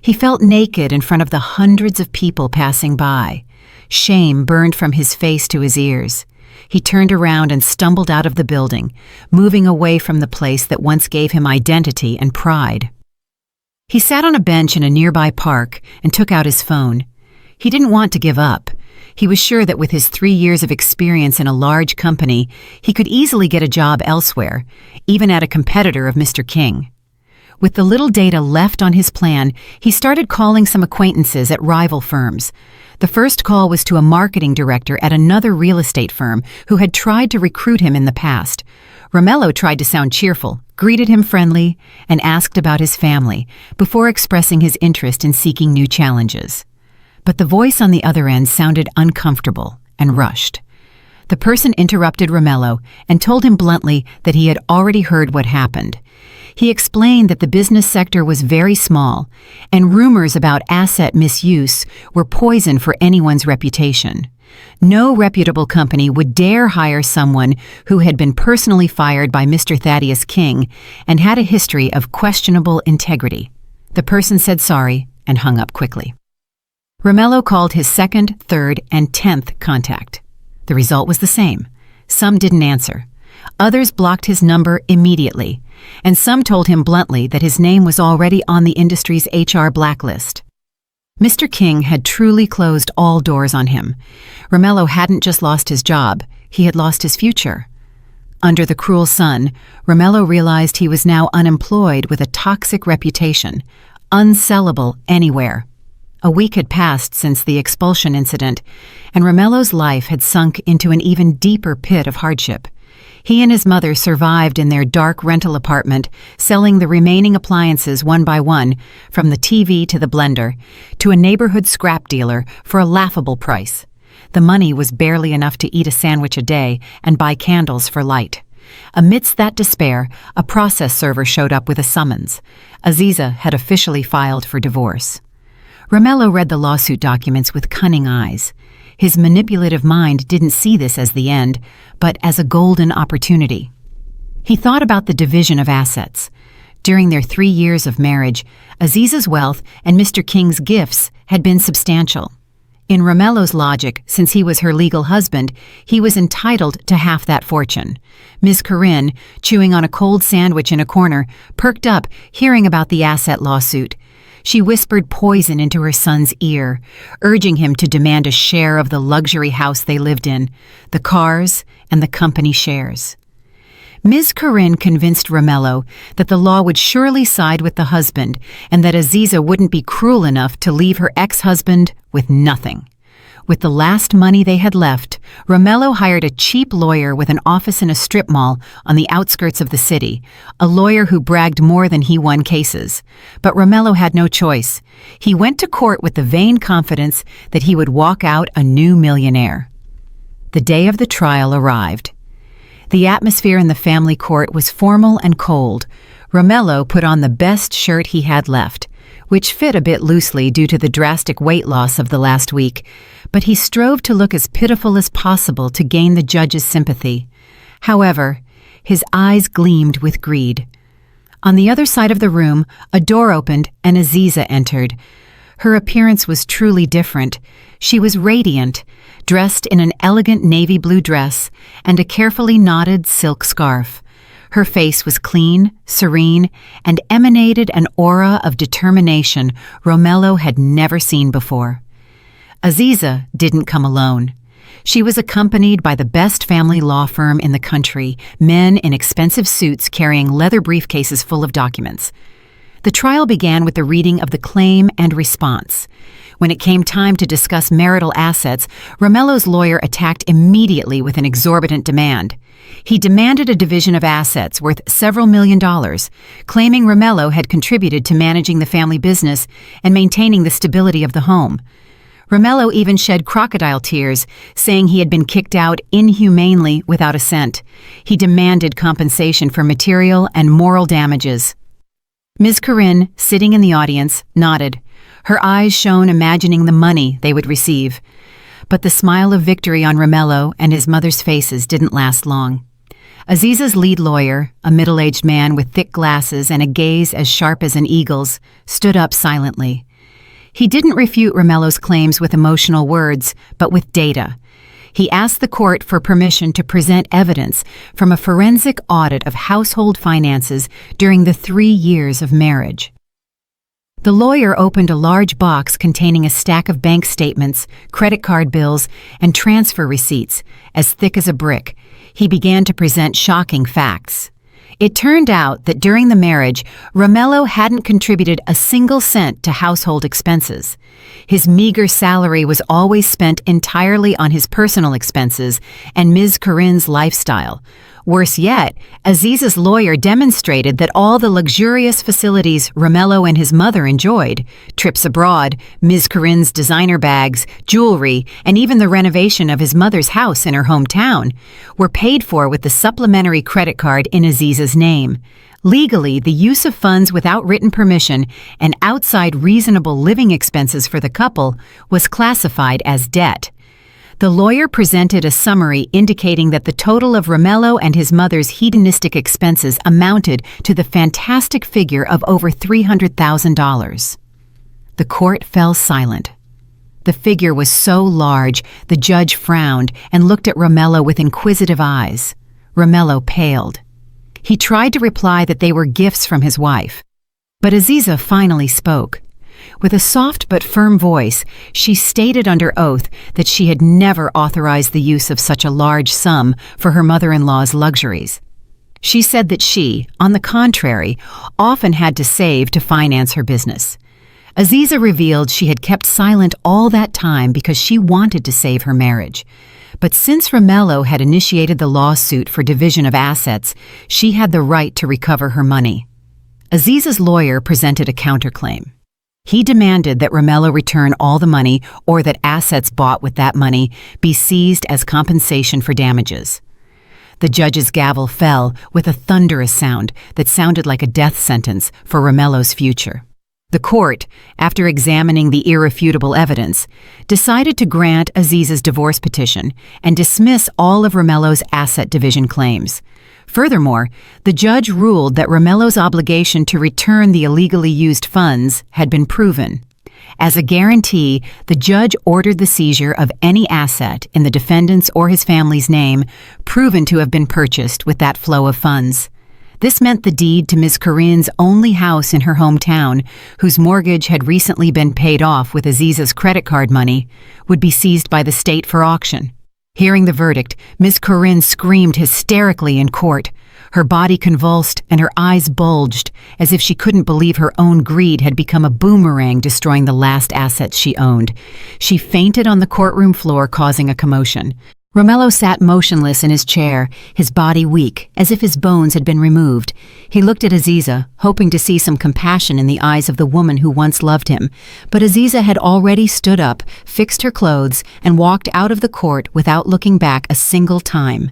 He felt naked in front of the hundreds of people passing by. Shame burned from his face to his ears. He turned around and stumbled out of the building, moving away from the place that once gave him identity and pride. He sat on a bench in a nearby park and took out his phone. He didn't want to give up. He was sure that with his 3 years of experience in a large company, he could easily get a job elsewhere, even at a competitor of Mr. King. With the little data left on his plan, he started calling some acquaintances at rival firms. The first call was to a marketing director at another real estate firm who had tried to recruit him in the past. Romello tried to sound cheerful, greeted him friendly, and asked about his family before expressing his interest in seeking new challenges. But the voice on the other end sounded uncomfortable and rushed. The person interrupted Romello and told him bluntly that he had already heard what happened. He explained that the business sector was very small, and rumors about asset misuse were poison for anyone's reputation. No reputable company would dare hire someone who had been personally fired by Mr. Thaddeus King and had a history of questionable integrity. The person said sorry and hung up quickly. Romello called his second, third, and 10th contact. The result was the same. Some didn't answer. Others blocked his number immediately, and some told him bluntly that his name was already on the industry's HR blacklist. Mr. King had truly closed all doors on him. Romello hadn't just lost his job, he had lost his future. Under the cruel sun, Romello realized he was now unemployed with a toxic reputation, unsellable anywhere. A week had passed since the expulsion incident, and Romello's life had sunk into an even deeper pit of hardship. He and his mother survived in their dark rental apartment, selling the remaining appliances one by one, from the TV to the blender, to a neighborhood scrap dealer for a laughable price. The money was barely enough to eat a sandwich a day and buy candles for light. Amidst that despair, a process server showed up with a summons. Aziza had officially filed for divorce. Romello read the lawsuit documents with cunning eyes. His manipulative mind didn't see this as the end, but as a golden opportunity. He thought about the division of assets. During their 3 years of marriage, Aziza's wealth and Mr. King's gifts had been substantial. In Romello's logic, since he was her legal husband, he was entitled to half that fortune. Ms. Corinne, chewing on a cold sandwich in a corner, perked up hearing about the asset lawsuit. She whispered poison into her son's ear, urging him to demand a share of the luxury house they lived in, the cars, and the company shares. Ms. Corinne convinced Romello that the law would surely side with the husband and that Aziza wouldn't be cruel enough to leave her ex-husband with nothing. With the last money they had left, Romello hired a cheap lawyer with an office in a strip mall on the outskirts of the city, a lawyer who bragged more than he won cases. But Romello had no choice. He went to court with the vain confidence that he would walk out a new millionaire. The day of the trial arrived. The atmosphere in the family court was formal and cold. Romello put on the best shirt he had left, which fit a bit loosely due to the drastic weight loss of the last week, but he strove to look as pitiful as possible to gain the judge's sympathy. However, his eyes gleamed with greed. On the other side of the room, a door opened and Aziza entered. Her appearance was truly different. She was radiant, dressed in an elegant navy blue dress and a carefully knotted silk scarf. Her face was clean, serene, and emanated an aura of determination Romello had never seen before. Aziza didn't come alone. She was accompanied by the best family law firm in the country, men in expensive suits carrying leather briefcases full of documents. The trial began with the reading of the claim and response. When it came time to discuss marital assets, Romello's lawyer attacked immediately with an exorbitant demand. He demanded a division of assets worth several $1,000,000, claiming Romello had contributed to managing the family business and maintaining the stability of the home. Romello even shed crocodile tears, saying he had been kicked out inhumanely without a cent. He demanded compensation for material and moral damages. Ms. Corinne, sitting in the audience, nodded. Her eyes shone, imagining the money they would receive. But the smile of victory on Romello and his mother's faces didn't last long. Aziza's lead lawyer, a middle-aged man with thick glasses and a gaze as sharp as an eagle's, stood up silently. He didn't refute Romello's claims with emotional words, but with data. He asked the court for permission to present evidence from a forensic audit of household finances during the 3 years of marriage. The lawyer opened a large box containing a stack of bank statements, credit card bills, and transfer receipts, as thick as a brick. He began to present shocking facts. It turned out that during the marriage, Romello hadn't contributed a single cent to household expenses. His meager salary was always spent entirely on his personal expenses and Ms. Corinne's lifestyle. Worse yet, Aziza's lawyer demonstrated that all the luxurious facilities Romello and his mother enjoyed, trips abroad, Ms. Corinne's designer bags, jewelry, and even the renovation of his mother's house in her hometown, were paid for with the supplementary credit card in Aziza's name. Legally, the use of funds without written permission and outside reasonable living expenses for the couple was classified as debt. The lawyer presented a summary indicating that the total of Romello and his mother's hedonistic expenses amounted to the fantastic figure of over $300,000. The court fell silent. The figure was so large, the judge frowned and looked at Romello with inquisitive eyes. Romello paled. He tried to reply that they were gifts from his wife. But Aziza finally spoke. With a soft but firm voice, she stated under oath that she had never authorized the use of such a large sum for her mother-in-law's luxuries. She said that she, on the contrary, often had to save to finance her business. Aziza revealed she had kept silent all that time because she wanted to save her marriage. But since Romello had initiated the lawsuit for division of assets, she had the right to recover her money. Aziza's lawyer presented a counterclaim. He demanded that Romello return all the money or that assets bought with that money be seized as compensation for damages. The judge's gavel fell with a thunderous sound that sounded like a death sentence for Romello's future. The court, after examining the irrefutable evidence, decided to grant Aziza's divorce petition and dismiss all of Romello's asset division claims. Furthermore, the judge ruled that Romello's obligation to return the illegally used funds had been proven. As a guarantee, the judge ordered the seizure of any asset in the defendant's or his family's name proven to have been purchased with that flow of funds. This meant the deed to Ms. Corinne's only house in her hometown, whose mortgage had recently been paid off with Aziza's credit card money, would be seized by the state for auction. Hearing the verdict, Ms. Corinne screamed hysterically in court. Her body convulsed and her eyes bulged, as if she couldn't believe her own greed had become a boomerang destroying the last assets she owned. She fainted on the courtroom floor, causing a commotion. Romello sat motionless in his chair, his body weak, as if his bones had been removed. He looked at Aziza, hoping to see some compassion in the eyes of the woman who once loved him. But Aziza had already stood up, fixed her clothes, and walked out of the court without looking back a single time.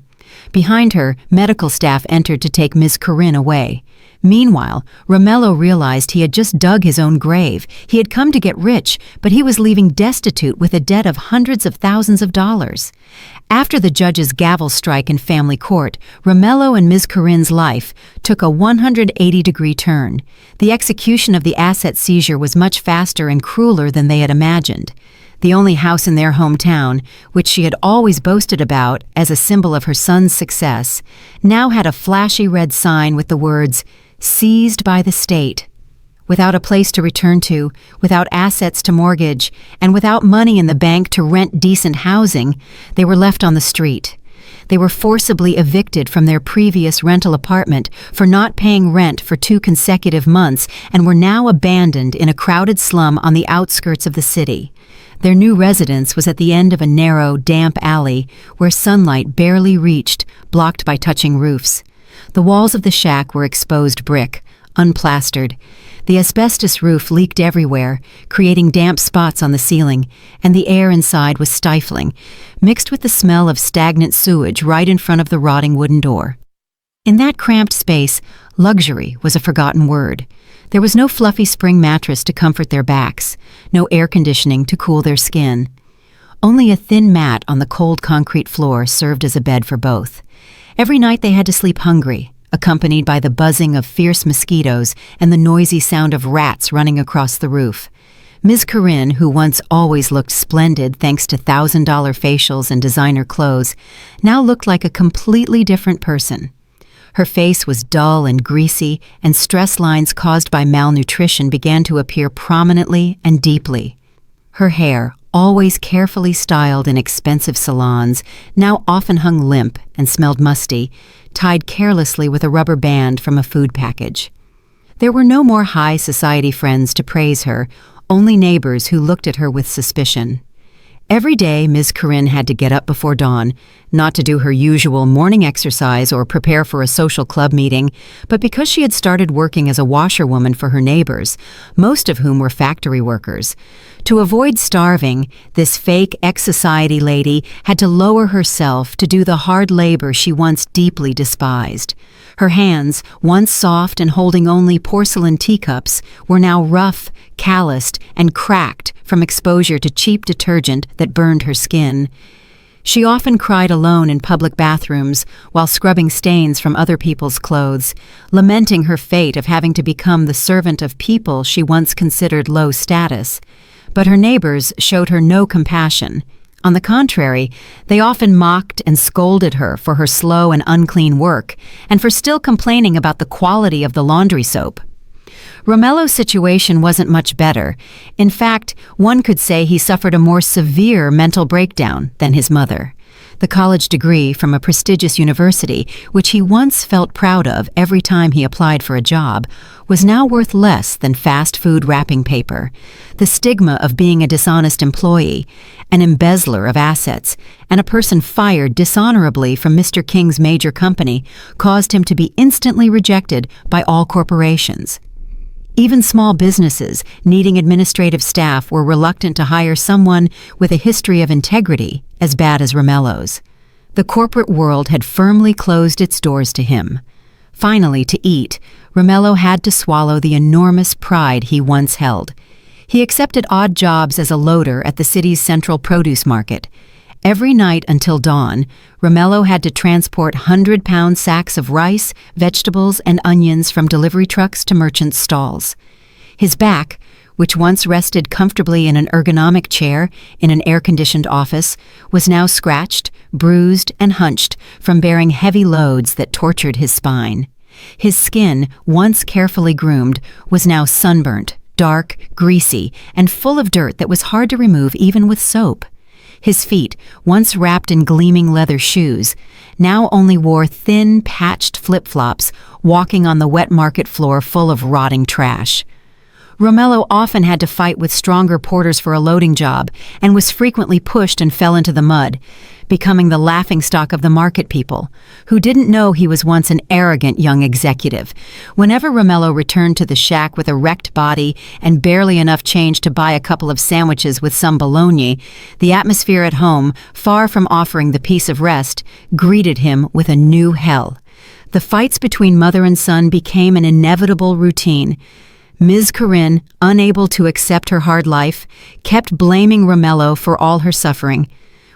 Behind her, medical staff entered to take Ms. Corinne away. Meanwhile, Romello realized he had just dug his own grave. He had come to get rich, but he was leaving destitute with a debt of hundreds of thousands of dollars. After the judge's gavel strike in family court, Romello and Ms. Corinne's life took a 180-degree turn. The execution of the asset seizure was much faster and crueler than they had imagined. The only house in their hometown, which she had always boasted about as a symbol of her son's success, now had a flashy red sign with the words, "Seized by the state." Without a place to return to, without assets to mortgage, and without money in the bank to rent decent housing, they were left on the street. They were forcibly evicted from their previous rental apartment for not paying rent for 2 consecutive months and were now abandoned in a crowded slum on the outskirts of the city. Their new residence was at the end of a narrow, damp alley where sunlight barely reached, blocked by touching roofs. The walls of the shack were exposed brick, unplastered. The asbestos roof leaked everywhere, creating damp spots on the ceiling, and the air inside was stifling, mixed with the smell of stagnant sewage right in front of the rotting wooden door. In that cramped space, luxury was a forgotten word. There was no fluffy spring mattress to comfort their backs, no air conditioning to cool their skin. Only a thin mat on the cold concrete floor served as a bed for both. Every night they had to sleep hungry, accompanied by the buzzing of fierce mosquitoes and the noisy sound of rats running across the roof. Ms. Corinne, who once always looked splendid thanks to $1,000 facials and designer clothes, now looked like a completely different person. Her face was dull and greasy, and stress lines caused by malnutrition began to appear prominently and deeply. Her hair, always carefully styled in expensive salons, now often hung limp and smelled musty, tied carelessly with a rubber band from a food package. There were no more high society friends to praise her, only neighbors who looked at her with suspicion. Every day, Ms. Corinne had to get up before dawn, not to do her usual morning exercise or prepare for a social club meeting, but because she had started working as a washerwoman for her neighbors, most of whom were factory workers. To avoid starving, this fake ex-society lady had to lower herself to do the hard labor she once deeply despised. Her hands, once soft and holding only porcelain teacups, were now rough, calloused, and cracked from exposure to cheap detergent that burned her skin. She often cried alone in public bathrooms while scrubbing stains from other people's clothes, lamenting her fate of having to become the servant of people she once considered low status. But her neighbors showed her no compassion. On the contrary, they often mocked and scolded her for her slow and unclean work, and for still complaining about the quality of the laundry soap. Romello's situation wasn't much better. In fact, one could say he suffered a more severe mental breakdown than his mother. The college degree from a prestigious university, which he once felt proud of every time he applied for a job, was now worth less than fast food wrapping paper. The stigma of being a dishonest employee, an embezzler of assets, and a person fired dishonorably from Mr. King's major company caused him to be instantly rejected by all corporations. Even small businesses needing administrative staff were reluctant to hire someone with a history of integrity as bad as Romello's. The corporate world had firmly closed its doors to him. Finally, to eat, Romello had to swallow the enormous pride he once held. He accepted odd jobs as a loader at the city's central produce market. Every night until dawn, Romello had to transport 100-pound sacks of rice, vegetables, and onions from delivery trucks to merchants' stalls. His back, which once rested comfortably in an ergonomic chair in an air-conditioned office, was now scratched, bruised, and hunched from bearing heavy loads that tortured his spine. His skin, once carefully groomed, was now sunburnt, dark, greasy, and full of dirt that was hard to remove even with soap. His feet, once wrapped in gleaming leather shoes, now only wore thin, patched flip-flops, walking on the wet market floor full of rotting trash. Romello often had to fight with stronger porters for a loading job and was frequently pushed and fell into the mud, becoming the laughingstock of the market people, who didn't know he was once an arrogant young executive. Whenever Romello returned to the shack with a wrecked body and barely enough change to buy a couple of sandwiches with some bologna, the atmosphere at home, far from offering the peace of rest, greeted him with a new hell. The fights between mother and son became an inevitable routine. Ms. Corinne, unable to accept her hard life, kept blaming Romello for all her suffering.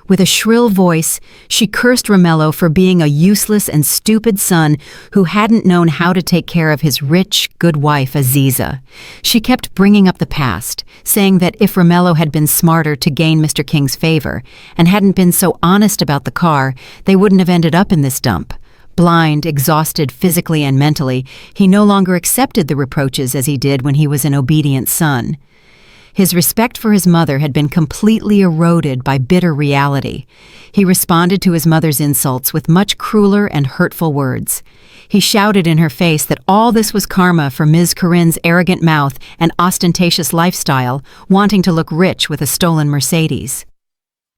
With a shrill voice, she cursed Romello for being a useless and stupid son who hadn't known how to take care of his rich, good wife, Aziza. She kept bringing up the past, saying that if Romello had been smarter to gain Mr. King's favor and hadn't been so honest about the car, they wouldn't have ended up in this dump. Blind, exhausted physically and mentally, he no longer accepted the reproaches as he did when he was an obedient son. His respect for his mother had been completely eroded by bitter reality. He responded to his mother's insults with much crueler and hurtful words. He shouted in her face that all this was karma for Ms. Corinne's arrogant mouth and ostentatious lifestyle, wanting to look rich with a stolen Mercedes.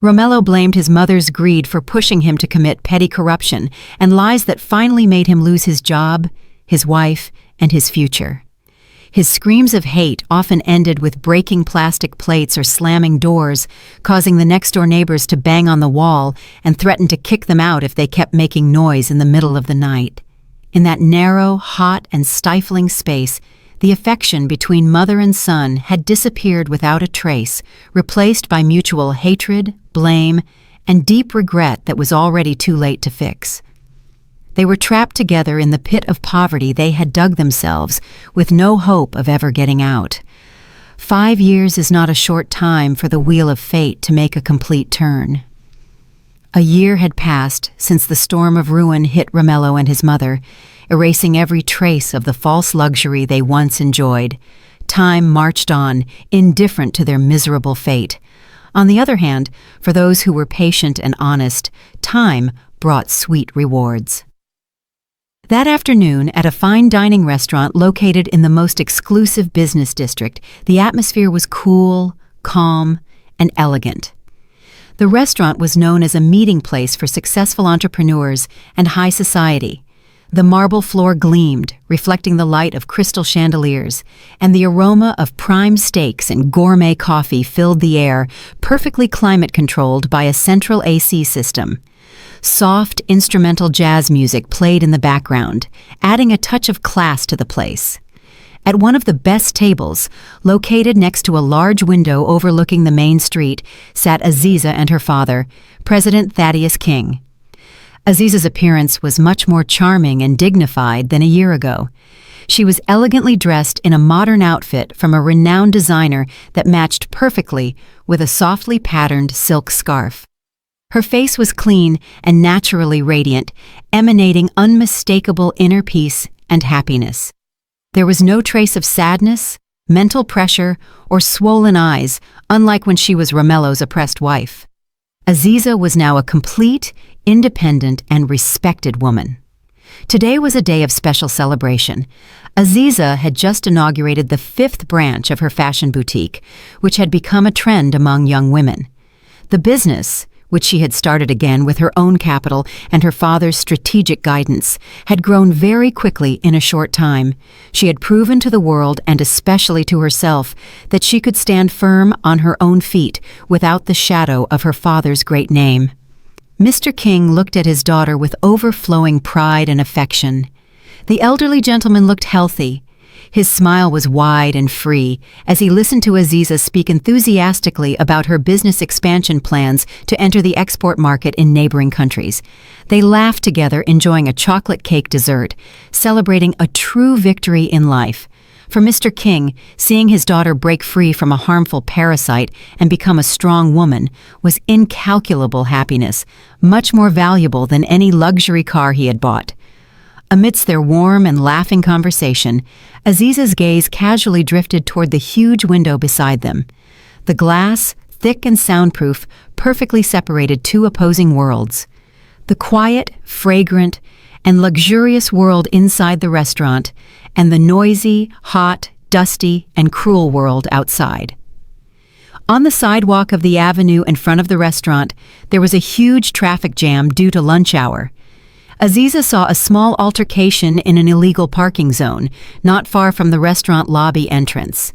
Romello blamed his mother's greed for pushing him to commit petty corruption and lies that finally made him lose his job, his wife, and his future. His screams of hate often ended with breaking plastic plates or slamming doors, causing the next-door neighbors to bang on the wall and threaten to kick them out if they kept making noise in the middle of the night. In that narrow, hot, and stifling space, the affection between mother and son had disappeared without a trace, replaced by mutual hatred, blame, and deep regret that was already too late to fix. They were trapped together in the pit of poverty they had dug themselves, with no hope of ever getting out. 5 years is not a short time for the wheel of fate to make a complete turn. A year had passed since the storm of ruin hit Romello and his mother, erasing every trace of the false luxury they once enjoyed. Time marched on, indifferent to their miserable fate. On the other hand, for those who were patient and honest, time brought sweet rewards. That afternoon, at a fine dining restaurant located in the most exclusive business district, the atmosphere was cool, calm, and elegant. The restaurant was known as a meeting place for successful entrepreneurs and high society. The marble floor gleamed, reflecting the light of crystal chandeliers, and the aroma of prime steaks and gourmet coffee filled the air, perfectly climate-controlled by a central AC system. Soft, instrumental jazz music played in the background, adding a touch of class to the place. At one of the best tables, located next to a large window overlooking the main street, sat Aziza and her father, President Thaddeus King. Aziza's appearance was much more charming and dignified than a year ago. She was elegantly dressed in a modern outfit from a renowned designer that matched perfectly with a softly patterned silk scarf. Her face was clean and naturally radiant, emanating unmistakable inner peace and happiness. There was no trace of sadness, mental pressure, or swollen eyes, unlike when she was Romello's oppressed wife. Aziza was now a complete, independent, and respected woman. Today was a day of special celebration. Aziza had just inaugurated the 5th branch of her fashion boutique, which had become a trend among young women. The business, which she had started again with her own capital and her father's strategic guidance, had grown very quickly in a short time. She had proven to the world, and especially to herself, that she could stand firm on her own feet without the shadow of her father's great name. Mr. King looked at his daughter with overflowing pride and affection. The elderly gentleman looked healthy. His smile was wide and free as he listened to Aziza speak enthusiastically about her business expansion plans to enter the export market in neighboring countries. They laughed together, enjoying a chocolate cake dessert, celebrating a true victory in life. For Mr. King, seeing his daughter break free from a harmful parasite and become a strong woman was incalculable happiness, much more valuable than any luxury car he had bought. Amidst their warm and laughing conversation, Aziza's gaze casually drifted toward the huge window beside them. The glass, thick and soundproof, perfectly separated two opposing worlds. The quiet, fragrant, and luxurious world inside the restaurant, and the noisy, hot, dusty, and cruel world outside. On the sidewalk of the avenue in front of the restaurant, there was a huge traffic jam due to lunch hour. Aziza saw a small altercation in an illegal parking zone, not far from the restaurant lobby entrance.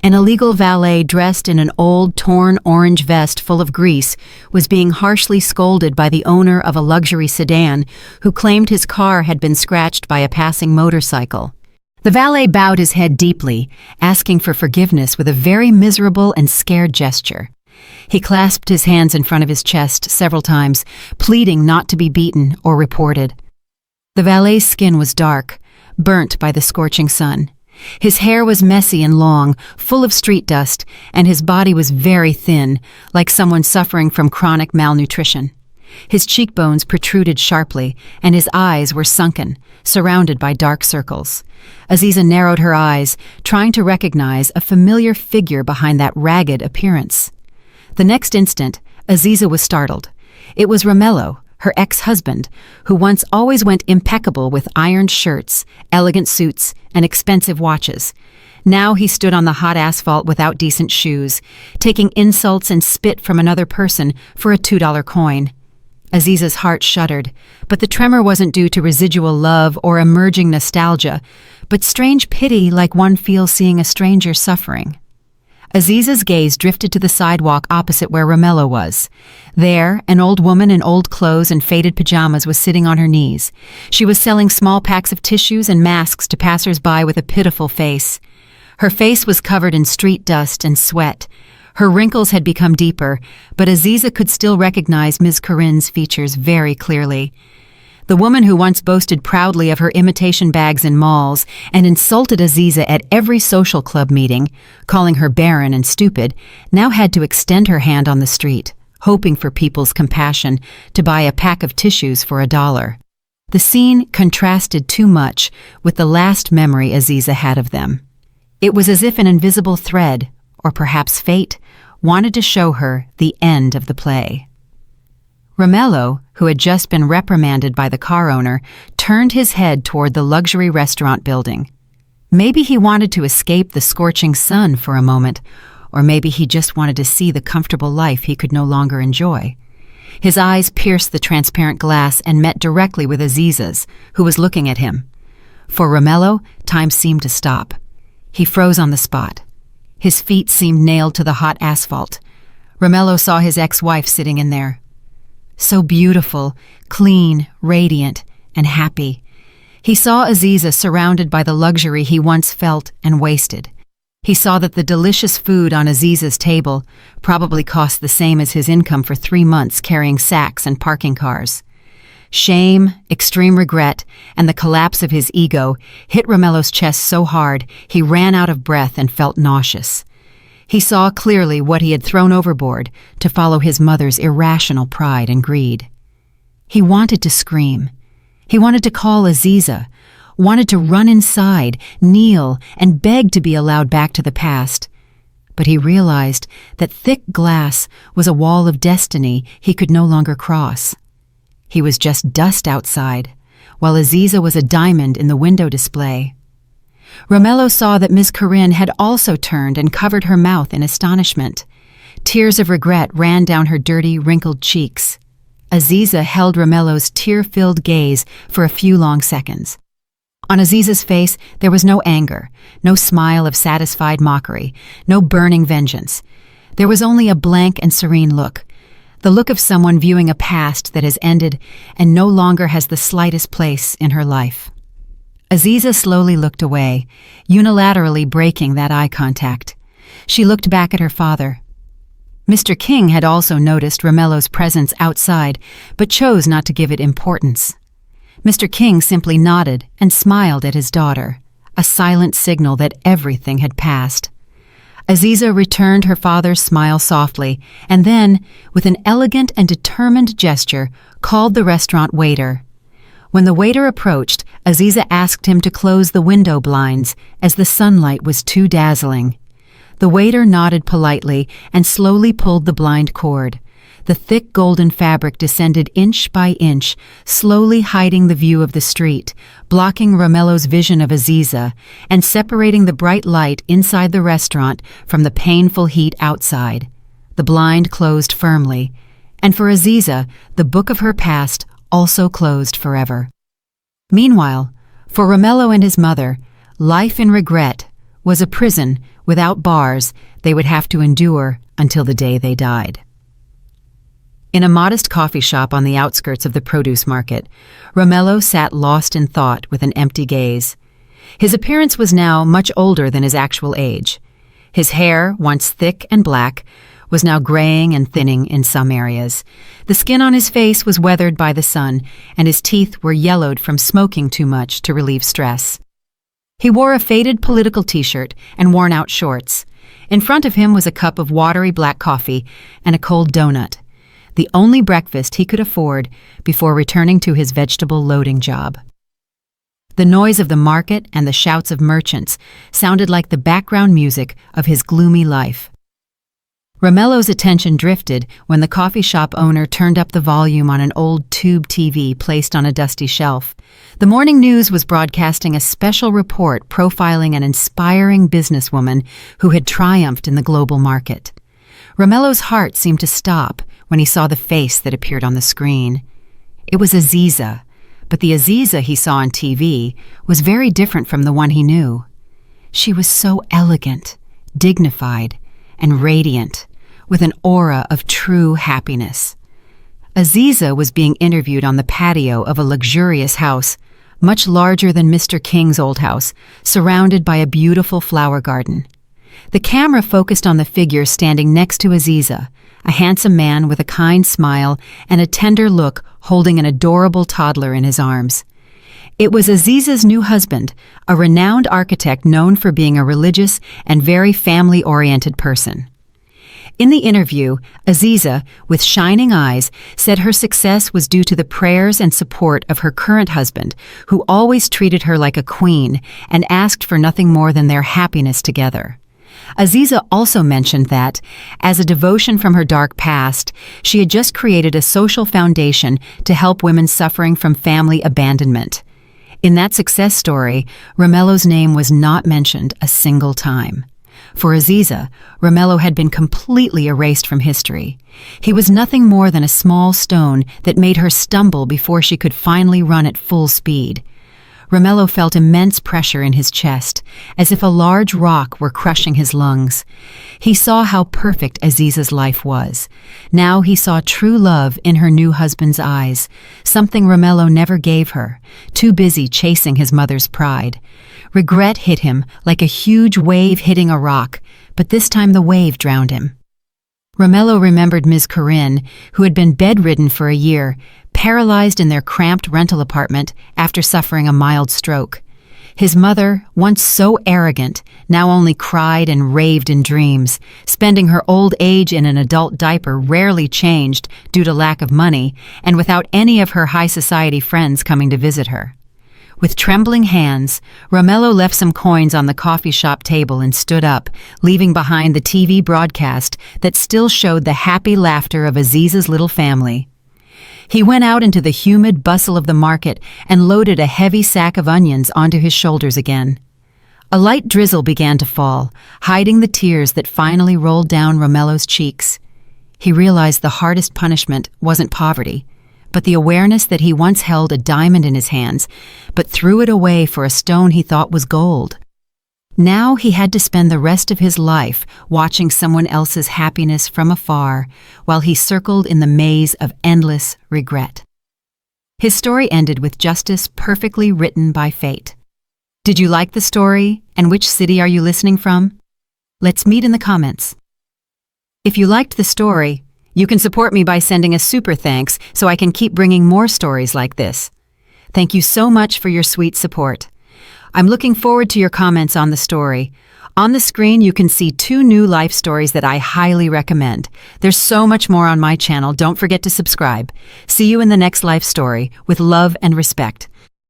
An illegal valet dressed in an old, torn orange vest full of grease was being harshly scolded by the owner of a luxury sedan who claimed his car had been scratched by a passing motorcycle. The valet bowed his head deeply, asking for forgiveness with a very miserable and scared gesture. He clasped his hands in front of his chest several times, pleading not to be beaten or reported. The valet's skin was dark, burnt by the scorching sun. His hair was messy and long, full of street dust, and his body was very thin, like someone suffering from chronic malnutrition. His cheekbones protruded sharply, and his eyes were sunken, surrounded by dark circles. Aziza narrowed her eyes, trying to recognize a familiar figure behind that ragged appearance. The next instant, Aziza was startled. It was Romello, her ex-husband, who once always went impeccable with ironed shirts, elegant suits, and expensive watches. Now he stood on the hot asphalt without decent shoes, taking insults and spit from another person for a $2 coin. Aziza's heart shuddered, but the tremor wasn't due to residual love or emerging nostalgia, but strange pity like one feels seeing a stranger suffering. Aziza's gaze drifted to the sidewalk opposite where Romello was. There, an old woman in old clothes and faded pajamas was sitting on her knees. She was selling small packs of tissues and masks to passers-by with a pitiful face. Her face was covered in street dust and sweat. Her wrinkles had become deeper, but Aziza could still recognize Ms. Corinne's features very clearly. The woman who once boasted proudly of her imitation bags in malls and insulted Aziza at every social club meeting, calling her barren and stupid, now had to extend her hand on the street, hoping for people's compassion, to buy a pack of tissues for $1. The scene contrasted too much with the last memory Aziza had of them. It was as if an invisible thread, or perhaps fate, wanted to show her the end of the play. Romello, who had just been reprimanded by the car owner, turned his head toward the luxury restaurant building. Maybe he wanted to escape the scorching sun for a moment, or maybe he just wanted to see the comfortable life he could no longer enjoy. His eyes pierced the transparent glass and met directly with Aziza's, who was looking at him. For Romello, time seemed to stop. He froze on the spot. His feet seemed nailed to the hot asphalt. Romello saw his ex-wife sitting in there. so beautiful, clean, radiant, and happy. He saw Aziza surrounded by the luxury he once felt and wasted. He saw that the delicious food on Aziza's table probably cost the same as his income for 3 months carrying sacks and parking cars. Shame, extreme regret, and the collapse of his ego hit Romelo's chest so hard he ran out of breath and felt nauseous. He saw clearly what he had thrown overboard to follow his mother's irrational pride and greed. He wanted to scream. He wanted to call Aziza, wanted to run inside, kneel, and beg to be allowed back to the past. But he realized that thick glass was a wall of destiny he could no longer cross. He was just dust outside, while Aziza was a diamond in the window display. Romelo saw that Miss Corinne had also turned and covered her mouth in astonishment. Tears of regret ran down her dirty, wrinkled cheeks. Aziza held Romelo's tear-filled gaze for a few long seconds. On Aziza's face, there was no anger, no smile of satisfied mockery, no burning vengeance. There was only a blank and serene look, the look of someone viewing a past that has ended and no longer has the slightest place in her life. Aziza slowly looked away, unilaterally breaking that eye contact. She looked back at her father. Mr. King had also noticed Romelo's presence outside, but chose not to give it importance. Mr. King simply nodded and smiled at his daughter, a silent signal that everything had passed. Aziza returned her father's smile softly, and then, with an elegant and determined gesture, called the restaurant waiter. When the waiter approached, Aziza asked him to close the window blinds, as the sunlight was too dazzling. The waiter nodded politely and slowly pulled the blind cord. The thick golden fabric descended inch by inch, slowly hiding the view of the street, blocking Romelo's vision of Aziza, and separating the bright light inside the restaurant from the painful heat outside. The blind closed firmly, and for Aziza, the book of her past also closed forever. Meanwhile, for Romelo and his mother, life in regret was a prison without bars they would have to endure until the day they died. In a modest coffee shop on the outskirts of the produce market, Romelo sat lost in thought with an empty gaze. His appearance was now much older than his actual age. His hair, once thick and black, was now graying and thinning in some areas. The skin on his face was weathered by the sun, and his teeth were yellowed from smoking too much to relieve stress. He wore a faded political t-shirt and worn-out shorts. In front of him was a cup of watery black coffee and a cold donut, the only breakfast he could afford before returning to his vegetable loading job. The noise of the market and the shouts of merchants sounded like the background music of his gloomy life. Romelo's attention drifted when the coffee shop owner turned up the volume on an old tube TV placed on a dusty shelf. The morning news was broadcasting a special report profiling an inspiring businesswoman who had triumphed in the global market. Romelo's heart seemed to stop when he saw the face that appeared on the screen. It was Aziza, but the Aziza he saw on TV was very different from the one he knew. She was so elegant, dignified, and radiant, with an aura of true happiness. Aziza was being interviewed on the patio of a luxurious house, much larger than Mr. King's old house, surrounded by a beautiful flower garden. The camera focused on the figure standing next to Aziza, a handsome man with a kind smile and a tender look holding an adorable toddler in his arms. It was Aziza's new husband, a renowned architect known for being a religious and very family-oriented person. In the interview, Aziza, with shining eyes, said her success was due to the prayers and support of her current husband, who always treated her like a queen and asked for nothing more than their happiness together. Aziza also mentioned that, as a devotion from her dark past, she had just created a social foundation to help women suffering from family abandonment. In that success story, Romelo's name was not mentioned a single time. For Aziza, Romelo had been completely erased from history. He was nothing more than a small stone that made her stumble before she could finally run at full speed. Romello felt immense pressure in his chest, as if a large rock were crushing his lungs. He saw how perfect Aziza's life was. Now he saw true love in her new husband's eyes, something Romello never gave her, too busy chasing his mother's pride. Regret hit him like a huge wave hitting a rock, but this time the wave drowned him. Romello remembered Ms. Corinne, who had been bedridden for a year, paralyzed in their cramped rental apartment after suffering a mild stroke. His mother, once so arrogant, now only cried and raved in dreams, spending her old age in an adult diaper rarely changed due to lack of money and without any of her high society friends coming to visit her. With trembling hands, Romello left some coins on the coffee shop table and stood up, leaving behind the TV broadcast that still showed the happy laughter of Aziza's little family. He went out into the humid bustle of the market and loaded a heavy sack of onions onto his shoulders again. A light drizzle began to fall, hiding the tears that finally rolled down Romello's cheeks. He realized the hardest punishment wasn't poverty, but the awareness that he once held a diamond in his hands, but threw it away for a stone he thought was gold. Now he had to spend the rest of his life watching someone else's happiness from afar while he circled in the maze of endless regret. His story ended with justice perfectly written by fate. Did you like the story, and which city are you listening from? Let's meet in the comments. If you liked the story, you can support me by sending a super thanks so I can keep bringing more stories like this. Thank you so much for your sweet support. I'm looking forward to your comments on the story. On the screen, you can see 2 new life stories that I highly recommend. There's so much more on my channel. Don't forget to subscribe. See you in the next life story with love and respect.